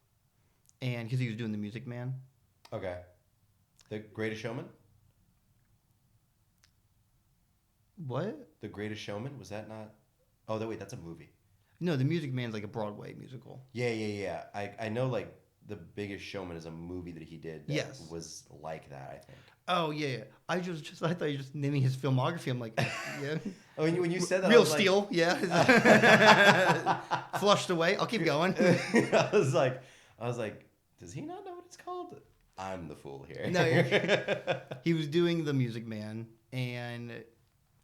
and because he was doing The Music Man. Okay. The Greatest Showman? What? The Greatest Showman? Was that not? Oh, wait, that's a movie. No, The Music Man's like a Broadway musical. Yeah. I know, like, The Biggest Showman is a movie that he did that was like that, I think. Oh, yeah. I thought you were just naming his filmography. I'm like, yeah. Oh, when you said that, Real I was Steel, yeah. Flushed away. I'll keep going. I was like, does he not know what it's called? I'm the fool here. No, he was doing The Music Man, and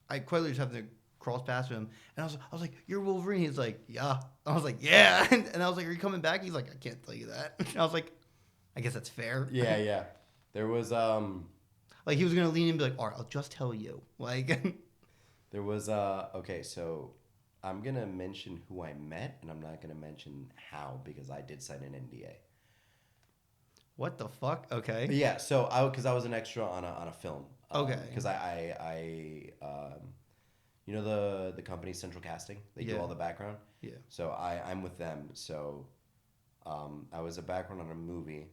I quite literally just have to cross past him, and I was like, "You're Wolverine." He's like, "Yeah." I was like, "Yeah," and I was like, "Are you coming back?" He's like, "I can't tell you that." And I was like, "I guess that's fair." Yeah. There was like he was gonna lean in and be like, "All right, I'll just tell you." Like, there was okay, so I'm gonna mention who I met, and I'm not gonna mention how because I did sign an NDA. what the fuck? Okay. Yeah, so because I was an extra on a film. Okay. Because I you know the company Central Casting, they do all the background. Yeah. So I'm with them. So I was a background on a movie.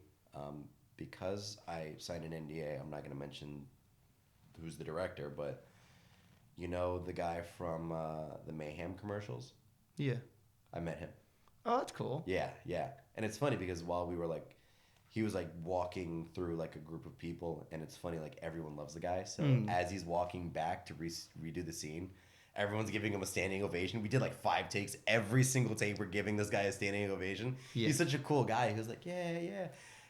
Because I signed an NDA, I'm not going to mention who's the director, but you know the guy from the Mayhem commercials? Yeah. I met him. Oh, that's cool. Yeah. And it's funny because while we were like, he was like walking through like a group of people, and it's funny, like everyone loves the guy. So as he's walking back to redo the scene, everyone's giving him a standing ovation. We did like 5 takes. Every single take, we're giving this guy a standing ovation. Yeah. He's such a cool guy. He was like, yeah.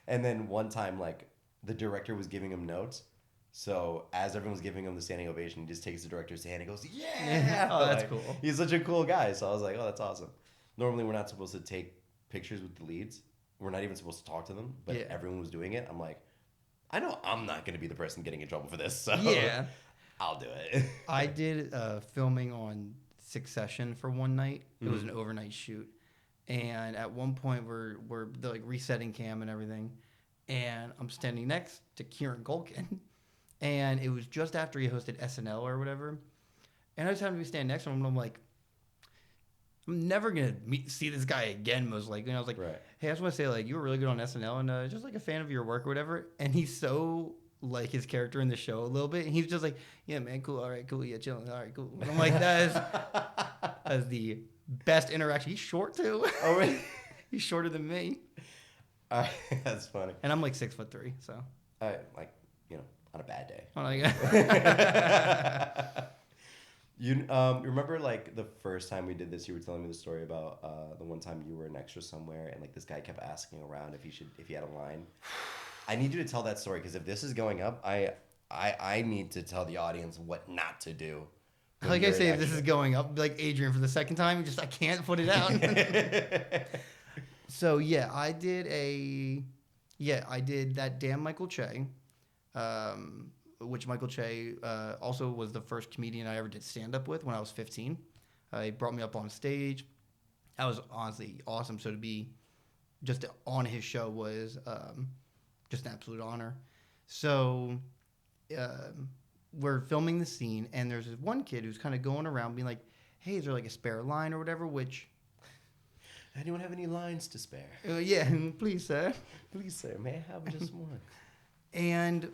And then one time, like, the director was giving him notes. So as everyone was giving him the standing ovation, he just takes the director's hand and goes, yeah! Oh, that's Like, cool. He's such a cool guy. So I was like, oh, that's awesome. Normally, we're not supposed to take pictures with the leads. We're not even supposed to talk to them. But Yeah. everyone was doing it. I'm like, I know I'm not going to be the person getting in trouble for this. So Yeah. I'll do it. I did filming on Succession for one night. It was an overnight shoot. And at one point, we're like resetting cam and everything. And I'm standing next to Kieran Culkin. And it was just after he hosted SNL or whatever. And I just happened to be standing next to him. And I'm like, I'm never going to see this guy again, most likely. And I was like, Right. hey, I just want to say, like, you were really good on SNL. And just like a fan of your work or whatever. And he's so like his character in the show a little bit. And he's just like, yeah, man, cool. All right, cool. Yeah, chilling. All right, cool. And I'm like, that's the best interaction. He's short, too. Oh, really? He's shorter than me. That's funny. And I'm like 6'3", so. Like, you know, on a bad day. I'm like, You remember like the first time we did this? You were telling me the story about the one time you were an extra somewhere, and like this guy kept asking around if he had a line. I need you to tell that story because if this is going up, I need to tell the audience what not to do. when like I you're an say, if this extra. is going up, like Adrian for the second time, I can't put it out. So yeah, I did that damn Michael Che, which Michael Che also was the first comedian I ever did stand up with when I was 15. He brought me up on stage. That was honestly awesome. So to be just on his show was just an absolute honor. So we're filming the scene, and there's this one kid who's kind of going around being like, hey, is there like a spare line or whatever, which... Anyone have any lines to spare? Yeah, please, sir. Please, sir, may I have just one? And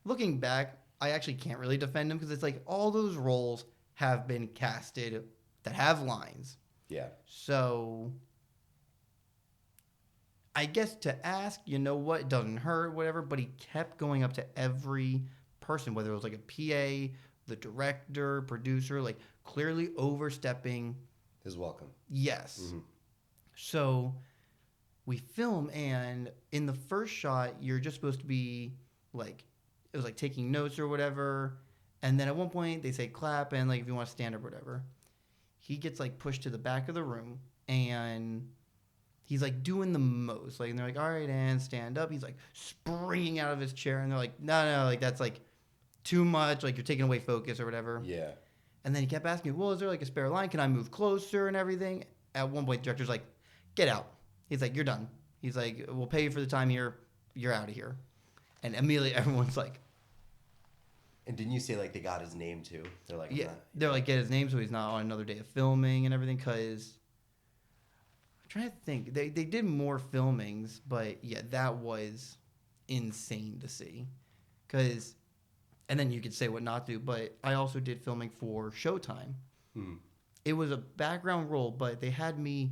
looking back, I actually can't really defend him because it's like all those roles have been casted that have lines. Yeah. So I guess to ask, you know what, it doesn't hurt, whatever, but he kept going up to every person, whether it was like a PA, the director, producer, like clearly overstepping. Is welcome. Yes. Mm-hmm. So we film, and in the first shot, you're just supposed to be like, it was like taking notes or whatever. And then at one point, they say clap, and like if you want to stand up or whatever. He gets like pushed to the back of the room, and he's like doing the most. Like, and they're like, all right, and stand up. He's like springing out of his chair, and they're like, no, like that's like too much. Like you're taking away focus or whatever. Yeah. And then he kept asking me, well, is there like a spare line? Can I move closer and everything? At one point, the director's like, get out. He's like, you're done. He's like, we'll pay you for the time here. You're out of here. And immediately everyone's like... And didn't you say like they got his name too? They're like, yeah, they're like, get his name so he's not on another day of filming and everything, because... I'm trying to think. They did more filmings, but yeah, that was insane to see. Because... And then you could say what not to do, but I also did filming for Showtime. It was a background role, but they had me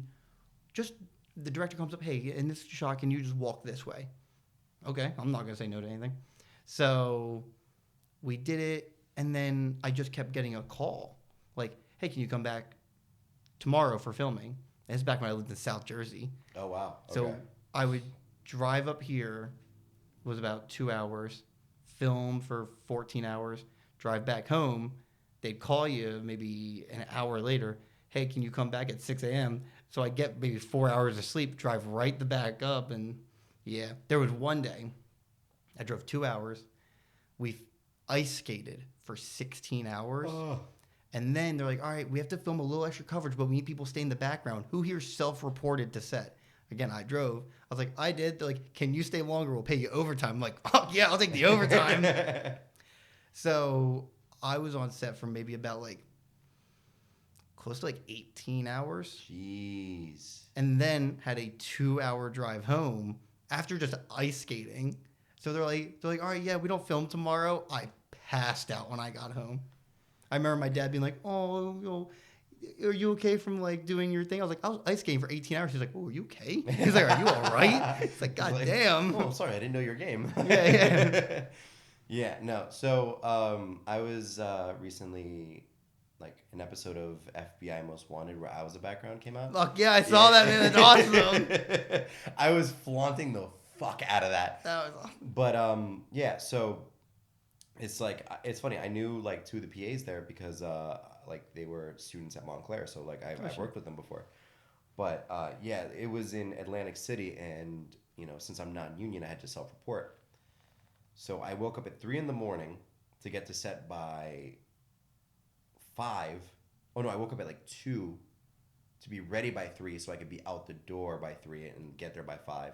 the director comes up, hey, in this shot, can you just walk this way? Okay, I'm not going to say no to anything. So we did it, and then I just kept getting a call. Like, hey, can you come back tomorrow for filming? And it's back when I lived in South Jersey. Oh, wow. Okay. So I would drive up here, it was about 2 hours, film for 14 hours, drive back home. They'd call you maybe an hour later. Hey, can you come back at 6 a.m.? So I get maybe 4 hours of sleep, drive right the back up. And yeah, there was one day I drove 2 hours. We ice skated for 16 hours. Oh. And then they're like, all right, we have to film a little extra coverage, but we need people to stay in the background. Who here self-reported to set? Again, I drove. I was like, I did. They're like, can you stay longer? We'll pay you overtime. I'm like, oh, yeah, I'll take the overtime. So I was on set for maybe about like close to like 18 hours. Jeez. And then had a 2-hour drive home after just ice skating. So they're like, all right, yeah, we don't film tomorrow. I passed out when I got home. I remember my dad being like, oh, you know, are you okay from like doing your thing? I was like, I was ice skating for 18 hours. He's like, oh, are you okay? He's like, are you all right? It's like, God damn. Oh, I'm sorry, I didn't know your game. Yeah. Yeah, no. So I was recently like an episode of FBI Most Wanted where I was a background came out. Fuck yeah, I saw that, man. That's awesome. I was flaunting the fuck out of that. That was awesome. But yeah, so it's like it's funny. I knew like two of the PAs there because like they were students at Montclair, so like I've worked with them before. But yeah, it was in Atlantic City, and you know, since I'm non-union, I had to self-report. So I woke up at 3 a.m. to get to set by 5. Oh no, I woke up at like 2 to be ready by 3, so I could be out the door by 3 and get there by 5.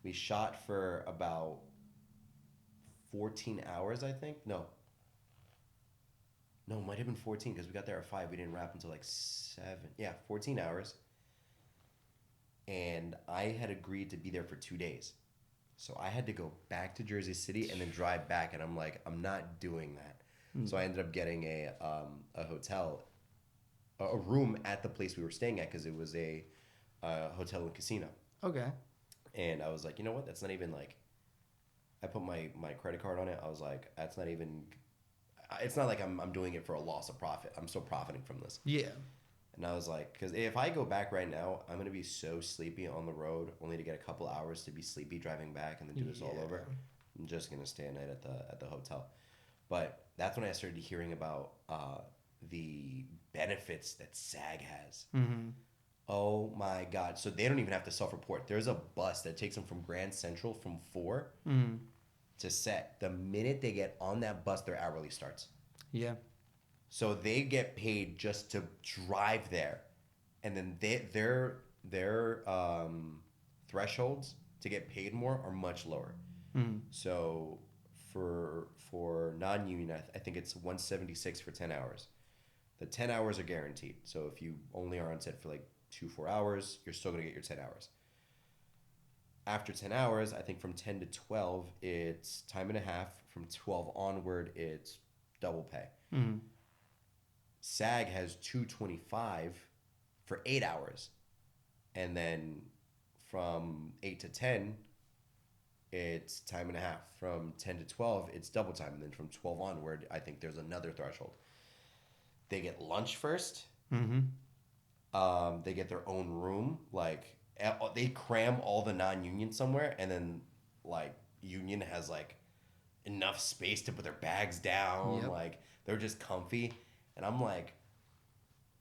We shot for about 14 hours, I think. No, it might have been 14 because we got there at 5. We didn't wrap until like 7. Yeah, 14 hours. And I had agreed to be there for 2 days. So I had to go back to Jersey City and then drive back. And I'm like, I'm not doing that. So I ended up getting a hotel, a room at the place we were staying at because it was a hotel and casino. Okay. And I was like, you know what? That's not even like, I put my credit card on it. I was like, that's not even, it's not like I'm doing it for a loss of profit. I'm still profiting from this. Yeah. And I was like, because if I go back right now, I'm going to be so sleepy on the road, only to get a couple hours to be sleepy driving back and then do this all over. I'm just going to stay a night at the hotel. But that's when I started hearing about the benefits that SAG has. Mm-hmm. Oh my God. So they don't even have to self-report. There's a bus that takes them from Grand Central from 4 to set. The minute they get on that bus, their hourly starts. Yeah. So they get paid just to drive there. And then their thresholds to get paid more are much lower. Mm-hmm. So for non-union, I think it's $176 for 10 hours. The 10 hours are guaranteed. So if you only are on set for like 2-4 hours, you're still going to get your 10 hours. After 10 hours, I think from 10 to 12, it's time and a half. From 12 onward, it's double pay. Mm-hmm. SAG has $225 for 8 hours. And then from 8 to 10, it's time and a half. From 10 to 12, it's double time. And then from 12 onward, I think there's another threshold. They get lunch first. Mm-hmm. They get their own room. Like, they cram all the non-union somewhere. And then, like, union has, like, enough space to put their bags down. Yep. Like, they're just comfy. And I'm like,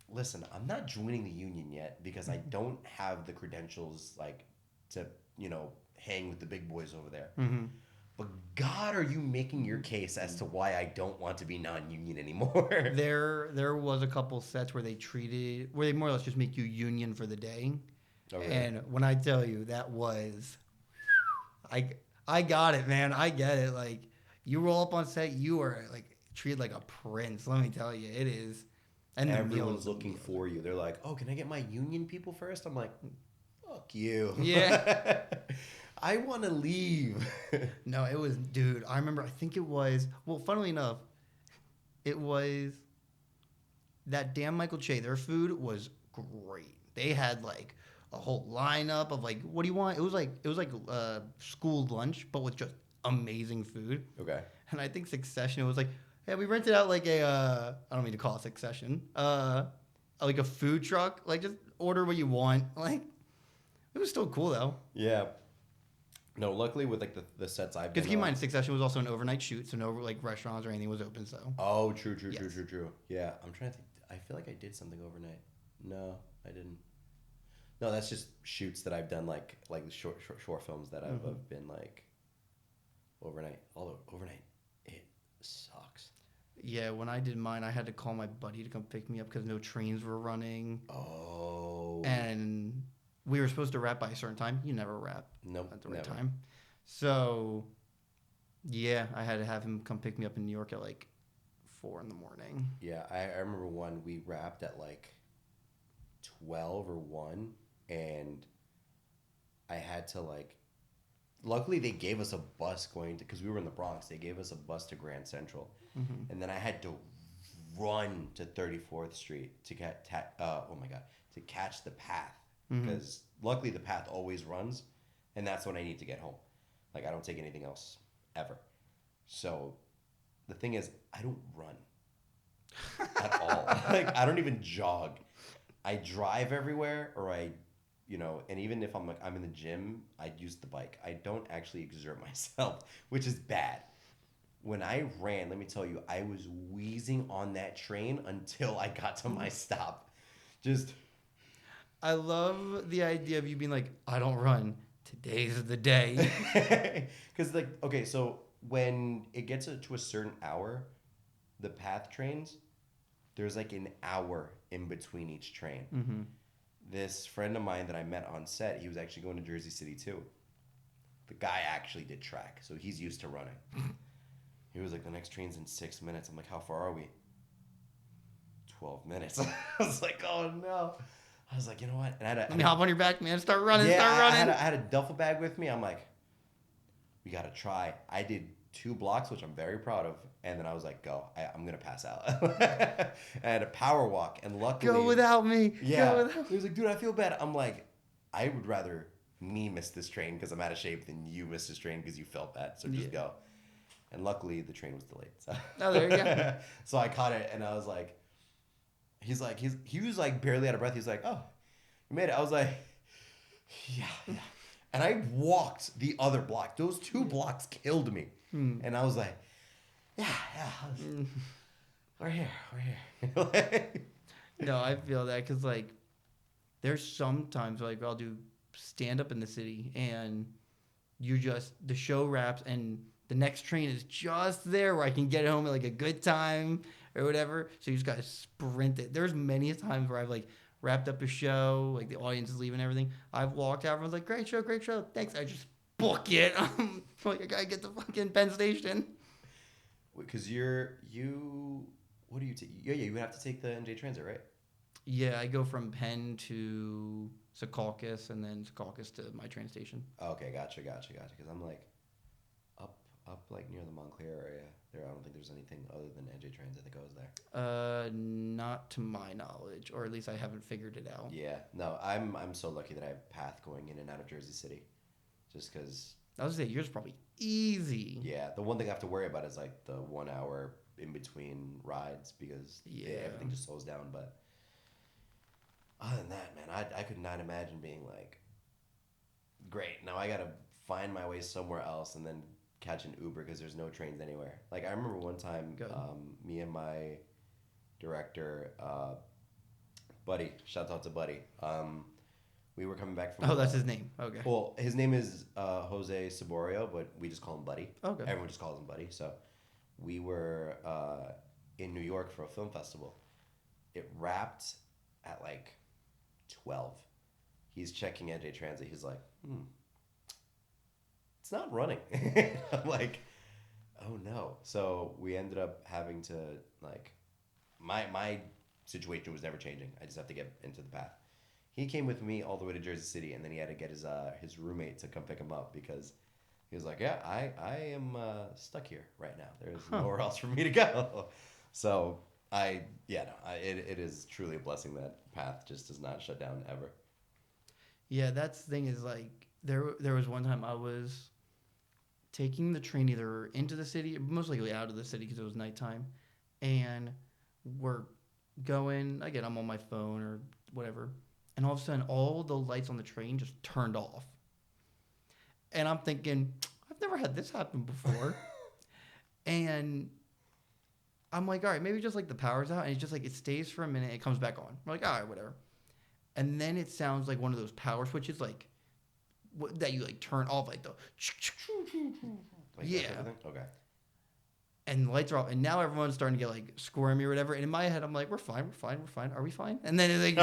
listen, I'm not joining the union yet because I don't have the credentials, like, to, you know, hang with the big boys over there. Mm-hmm. But God, are you making your case as to why I don't want to be non-union anymore? There was a couple sets where they more or less just make you union for the day. Oh, really? And when I tell you that was, I got it, man. I get it. Like, you roll up on set, you are like treated like a prince. Let me tell you, it is. And everyone's looking for you. They're like, oh, can I get my union people first? I'm like, fuck you. Yeah. I want to leave. No, it was, dude. I remember. I think it was. Well, funnily enough, it was that damn Michael Che. Their food was great. They had like a whole lineup of like, what do you want? It was like school lunch, but with just amazing food. Okay. And I think Succession. It was like, hey, we rented out like a. I don't mean to call it Succession. Like a food truck. Like, just order what you want. Like, it was still cool though. Yeah. No, luckily with like the sets I've been Because keep in on. mind, Succession was also an overnight shoot, so no like restaurants or anything was open. So. Oh, true. Yes. Yeah, I'm trying to think. I feel like I did something overnight. No, I didn't. No, that's just shoots that I've done, like the short films that I've been like overnight. Although overnight, it sucks. Yeah, when I did mine, I had to call my buddy to come pick me up because no trains were running. Oh. And we were supposed to wrap by a certain time. You never wrap at the right time. So, yeah, I had to have him come pick me up in New York at like 4 in the morning. Yeah, I remember one we wrapped at like 12 or 1, and I had to like. Luckily, they gave us a bus going to, because we were in the Bronx. They gave us a bus to Grand Central, and then I had to run to 34th Street to get to catch the path, because luckily the path always runs, and that's when I need to get home. Like, I don't take anything else ever. So the thing is, I don't run at all. Like, I don't even jog. I drive everywhere, or and even if I'm in the gym, I use the bike. I don't actually exert myself, which is bad. When I ran, let me tell you, I was wheezing on that train until I got to my stop. Just I love the idea of you being like, I don't run. Today's the day. because okay, so when it gets to a certain hour, the path trains, there's like an hour in between each train. Mm-hmm. This friend of mine that I met on set, he was actually going to Jersey City too. The guy actually did track, so he's used to running. He was like, the next train's in 6 minutes. I'm like, how far are we? 12 minutes. I was like, oh no. I was like, you know what? And Let me hop on your back, man. Start running. Yeah, start running. I had a duffel bag with me. I'm like, we got to try. I did 2 blocks, which I'm very proud of. And then I was like, go. I'm going to pass out. I had a power walk. And luckily. Go without me. Yeah. Go without He was like, dude, I feel bad. I'm like, I would rather me miss this train because I'm out of shape than you miss this train because you felt bad. So just go. And luckily, the train was delayed. So. Oh, there you go. So I caught it, and I was like, he was like barely out of breath. He's like, oh, you made it. I was like, yeah. And I walked the other block. Those 2 blocks killed me. And I was like, yeah. We're here. No, I feel that because, like, there's sometimes, like, I'll do stand-up in the city, and the show wraps, and the next train is just there where I can get home at, like, a good time or whatever. So you just got to sprint it. There's many times where I've, like, wrapped up a show, like, the audience is leaving and everything. I've walked out, everyone's like, great show, thanks. I just book it. Like, I got to get to fucking Penn Station. Because what do you take? Yeah, you have to take the NJ Transit, right? Yeah, I go from Penn to Secaucus and then Secaucus to my train station. Okay, gotcha. Because I'm like up like near the Montclair area. There, I don't think there's anything other than NJ Transit that goes there. Not to my knowledge, or at least I haven't figured it out. Yeah, no, I'm so lucky that I have Path going in and out of Jersey City, just because. I was gonna say yours is probably easy. Yeah, the one thing I have to worry about is like the 1 hour in between rides because everything just slows down. But other than that, man, I could not imagine being like, great, now I gotta find my way somewhere else and then catch an Uber because there's no trains anywhere. Like, I remember one time, me and my director, Buddy, shout out to Buddy, we were coming back from... Oh, that's his name. Okay. Well, his name is Jose Saborio, but we just call him Buddy. Okay. Everyone just calls him Buddy. So we were in New York for a film festival. It wrapped at like 12. He's checking NJ Transit. He's like, it's not running. I'm like, oh no. So we ended up having to, like, my situation was never changing. I just have to get into the path. He came with me all the way to Jersey City, and then he had to get his roommate to come pick him up because he was like, yeah, I am stuck here right now. There's nowhere else for me to go. So it is truly a blessing that path just does not shut down ever. Yeah, that's the thing is, like, there was one time I was taking the train either into the city, most likely out of the city because it was nighttime, and we're going, again, I'm on my phone or whatever, and all of a sudden all the lights on the train just turned off. And I'm thinking, I've never had this happen before. And I'm like, all right, maybe just like the power's out, and it's just like it stays for a minute, it comes back on. We're like, all right, whatever. And then it sounds like one of those power switches, like that you like turn off, like the Like yeah. Okay. And the lights are off, and now everyone's starting to get like squirmy or whatever. And in my head, I'm like, we're fine. Are we fine? And then like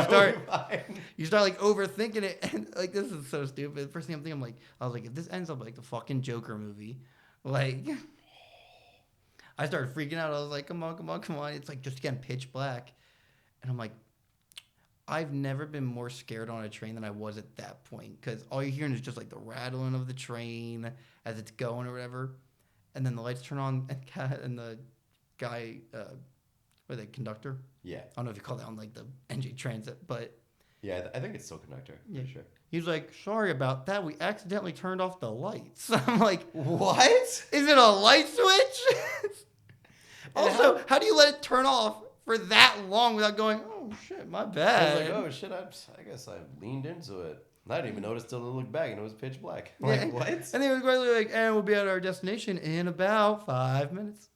you start like overthinking it, and like this is so stupid. First thing I'm thinking, I was like, if this ends up like the fucking Joker movie, like, I started freaking out. I was like, come on. It's like just getting pitch black, and I'm like, I've never been more scared on a train than I was at that point, because all you're hearing is just like the rattling of the train as it's going or whatever. And then the lights turn on, and the guy, the conductor? Yeah. I don't know if you call that on like the NJ Transit, but... Yeah, I think it's still conductor, for sure. He's like, sorry about that. We accidentally turned off the lights. I'm like... What? Is it a light switch? Also, how do you let it turn off for that long without going, oh shit, my bad. I was like, oh shit, I guess I leaned into it. I didn't even notice till I looked back and it was pitch black. Yeah. Like, what? And they were like, and we'll be at our destination in about 5 minutes.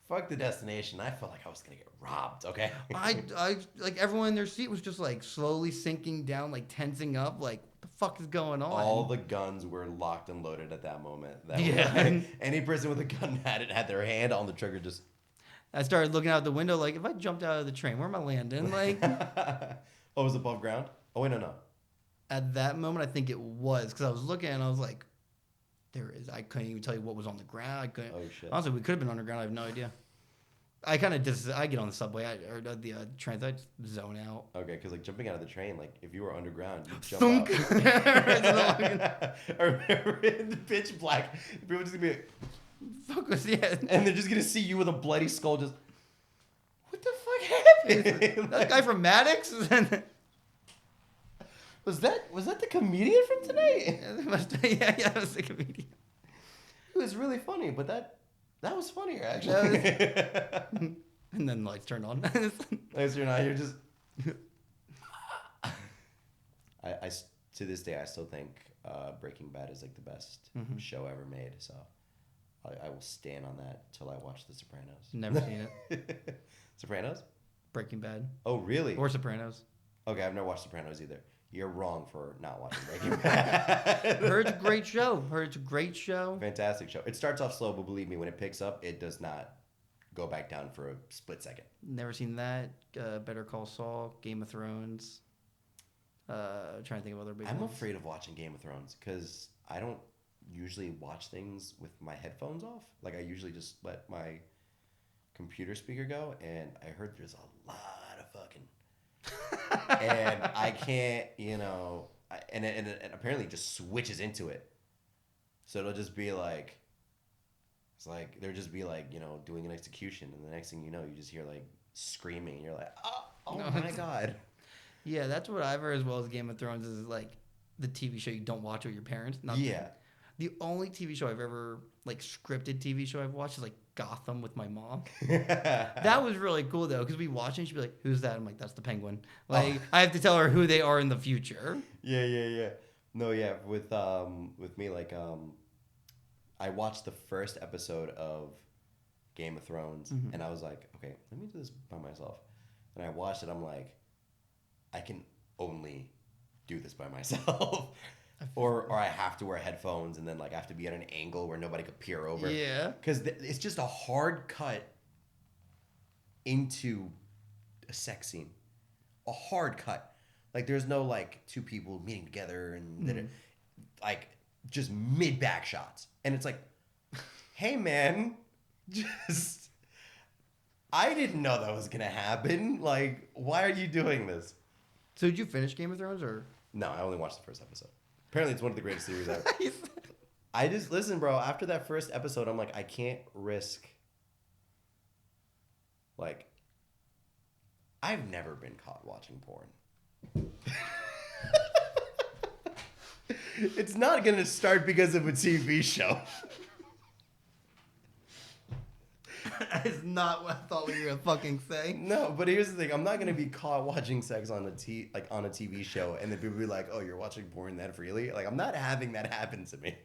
Fuck the destination. I felt like I was gonna get robbed. Okay. I like everyone in their seat was just like slowly sinking down, like tensing up, like what the fuck is going on? All the guns were locked and loaded at that moment. Yeah. Any person with a gun had their hand on the trigger. Just. I started looking out the window, like if I jumped out of the train, where am I landing? Like, Oh, it was above ground. Oh wait, no. at that moment, I think it was because I was looking and I was like, there is. I couldn't even tell you what was on the ground. I couldn't. Oh shit. Honestly, we could have been underground. I have no idea. I kind of just I get on the subway or the trains. I just zone out. Okay, because like jumping out of the train, like if you were underground, you'd jump Thunk. out. I remember in the pitch black, people just gonna be like, Fuck was yeah. and they're just gonna see you with a bloody skull. Just what the fuck happened? That guy from Maddox. was that the comedian from tonight? Yeah, that was the comedian. It was really funny, but that was funnier actually. And then the lights turned on. Nice or not, you're just. I to this day I still think Breaking Bad is like the best show ever made. So I will stand on that till I watch The Sopranos. Never seen it. Sopranos? Breaking Bad Oh really? or Sopranos. Okay, I've never watched Sopranos either. You're wrong for not watching Breaking Bad. Heard it's a great show. Heard it's a great show. Fantastic show. It starts off slow, but believe me, when it picks up, it does not go back down for a split second. Never seen that. Better Call Saul, Game of Thrones. Trying to think of other big I'm ones. afraid of watching Game of Thrones because I don't usually watch things with my headphones off. Like I usually just let my computer speaker go, and I heard there's a lot of fucking. And I can't, and it apparently just switches into it. So it'll just be like, it's like, there'll just be like, doing an execution. And the next thing you know, you just hear like screaming. And you're like, oh No. my God. Yeah, that's what I've heard as well as Game of Thrones is like the TV show you don't watch with your parents. Yeah. The only TV show I've ever, like scripted TV show I've watched is like Gotham with my mom. That That was really cool though, because we watch it and she'd be like, who's that? I'm like, that's the Penguin. Like, I have to tell her who they are in the future. Yeah. No, yeah. With me, like, I watched the first episode of Game of Thrones, and I was like, okay, let me do this by myself. And I watched it. I'm like, I can only do this by myself. Or I have to wear headphones, and then like I have to be at an angle where nobody could peer over. Yeah. Because it's just a hard cut into a sex scene. A hard cut. Like there's no like two people meeting together and like just mid back shots. And it's like, hey man, just I didn't know that was gonna happen. Like, why are you doing this? So did you finish Game of Thrones or? No, I only watched the first episode. Apparently, it's one of the greatest series ever. I just listen, bro. After that first episode, I'm like, I can't risk. Like, I've never been caught watching porn. It's not gonna start because of a TV show. That is not what I thought we were gonna fucking say. No, but here's the thing: I'm not gonna be caught watching sex on a TV show, and then people be like, "Oh, you're watching porn that freely." Like, I'm not having that happen to me.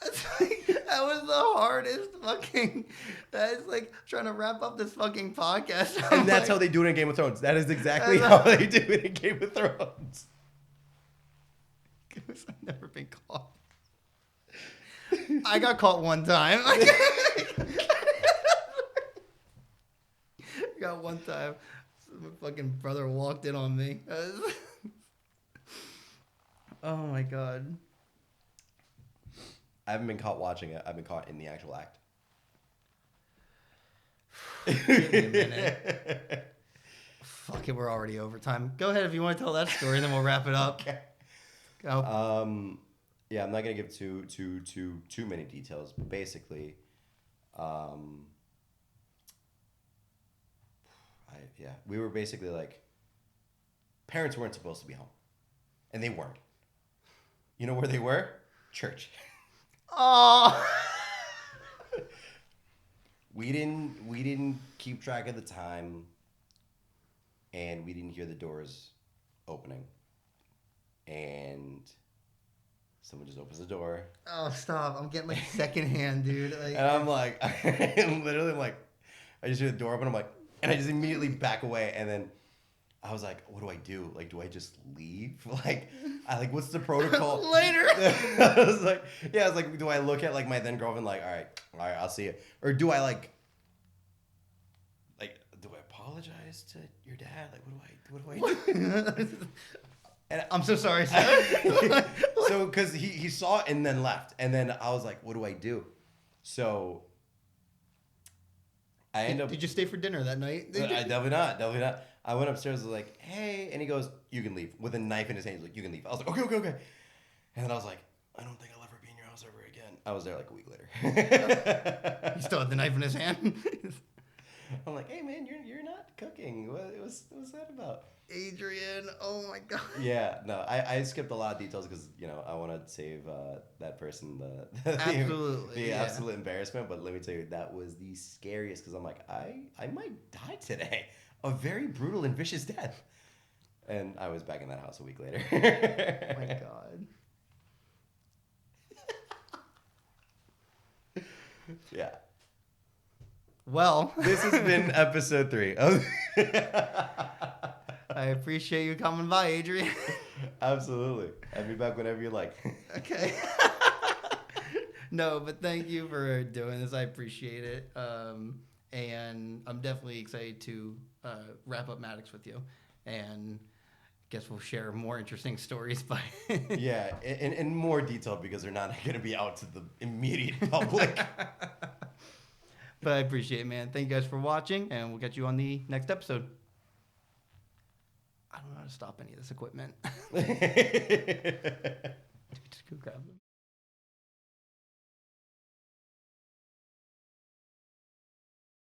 That was the hardest fucking. That is like trying to wrap up this fucking podcast. And that's how they do it in Game of Thrones. That is exactly how they do it in Game of Thrones. I've never been caught. I got caught one time. Got one time. My fucking brother walked in on me. Oh my god. I haven't been caught watching it. I've been caught in the actual act. Give me a minute. Fuck it, we're already over time. Go ahead if you want to tell that story, and then we'll wrap it up. Okay. Go. Yeah, I'm not gonna give too many details, but basically, we were basically like, parents weren't supposed to be home, and they weren't. You know where they were? Church. Oh. We didn't keep track of the time, and we didn't hear the doors opening, and someone just opens the door, Oh, stop! I'm getting like secondhand, dude. Like, and I'm like, I'm literally like, I just hear the door open. I'm like, and I just immediately back away, and then I was like, what do I do? Like, do I just leave? Like, what's the protocol? Later. I was like, yeah, I was like, do I look at like my then girlfriend like, all right, I'll see you, or do I like, do I apologize to your dad? Like, what do I do? And I'm so sorry, sir. So, because he saw it and then left, and then I was like, what do I do? So I end up. Did you stay for dinner that night? I definitely not. I went upstairs. I was like, "Hey," and he goes, "You can leave," with a knife in his hand. He's like, "You can leave." I was like, "Okay." And then I was like, "I don't think I'll ever be in your house ever again." I was there like a week later. He still had the knife in his hand. I'm like, "Hey man, you're not cooking. What's that about?" Adrian, oh my god. Yeah, no, I skipped a lot of details because I want to save that person the Absolutely, yeah. absolute embarrassment. But let me tell you, that was the scariest because I'm like, I might die today, a very brutal and vicious death, and I was back in that house a week later. Oh my god. Yeah. Well, This has been episode 3. I appreciate you coming by, Adrian. Absolutely. I'll be back whenever you like. Okay. No, but thank you for doing this. I appreciate it. And I'm definitely excited to wrap up Maddox with you. And guess we'll share more interesting stories by. Yeah, in more detail because they're not going to be out to the immediate public. But I appreciate it, man. Thank you guys for watching, and we'll get you on the next episode. I don't know how to stop any of this equipment. Just go grab them.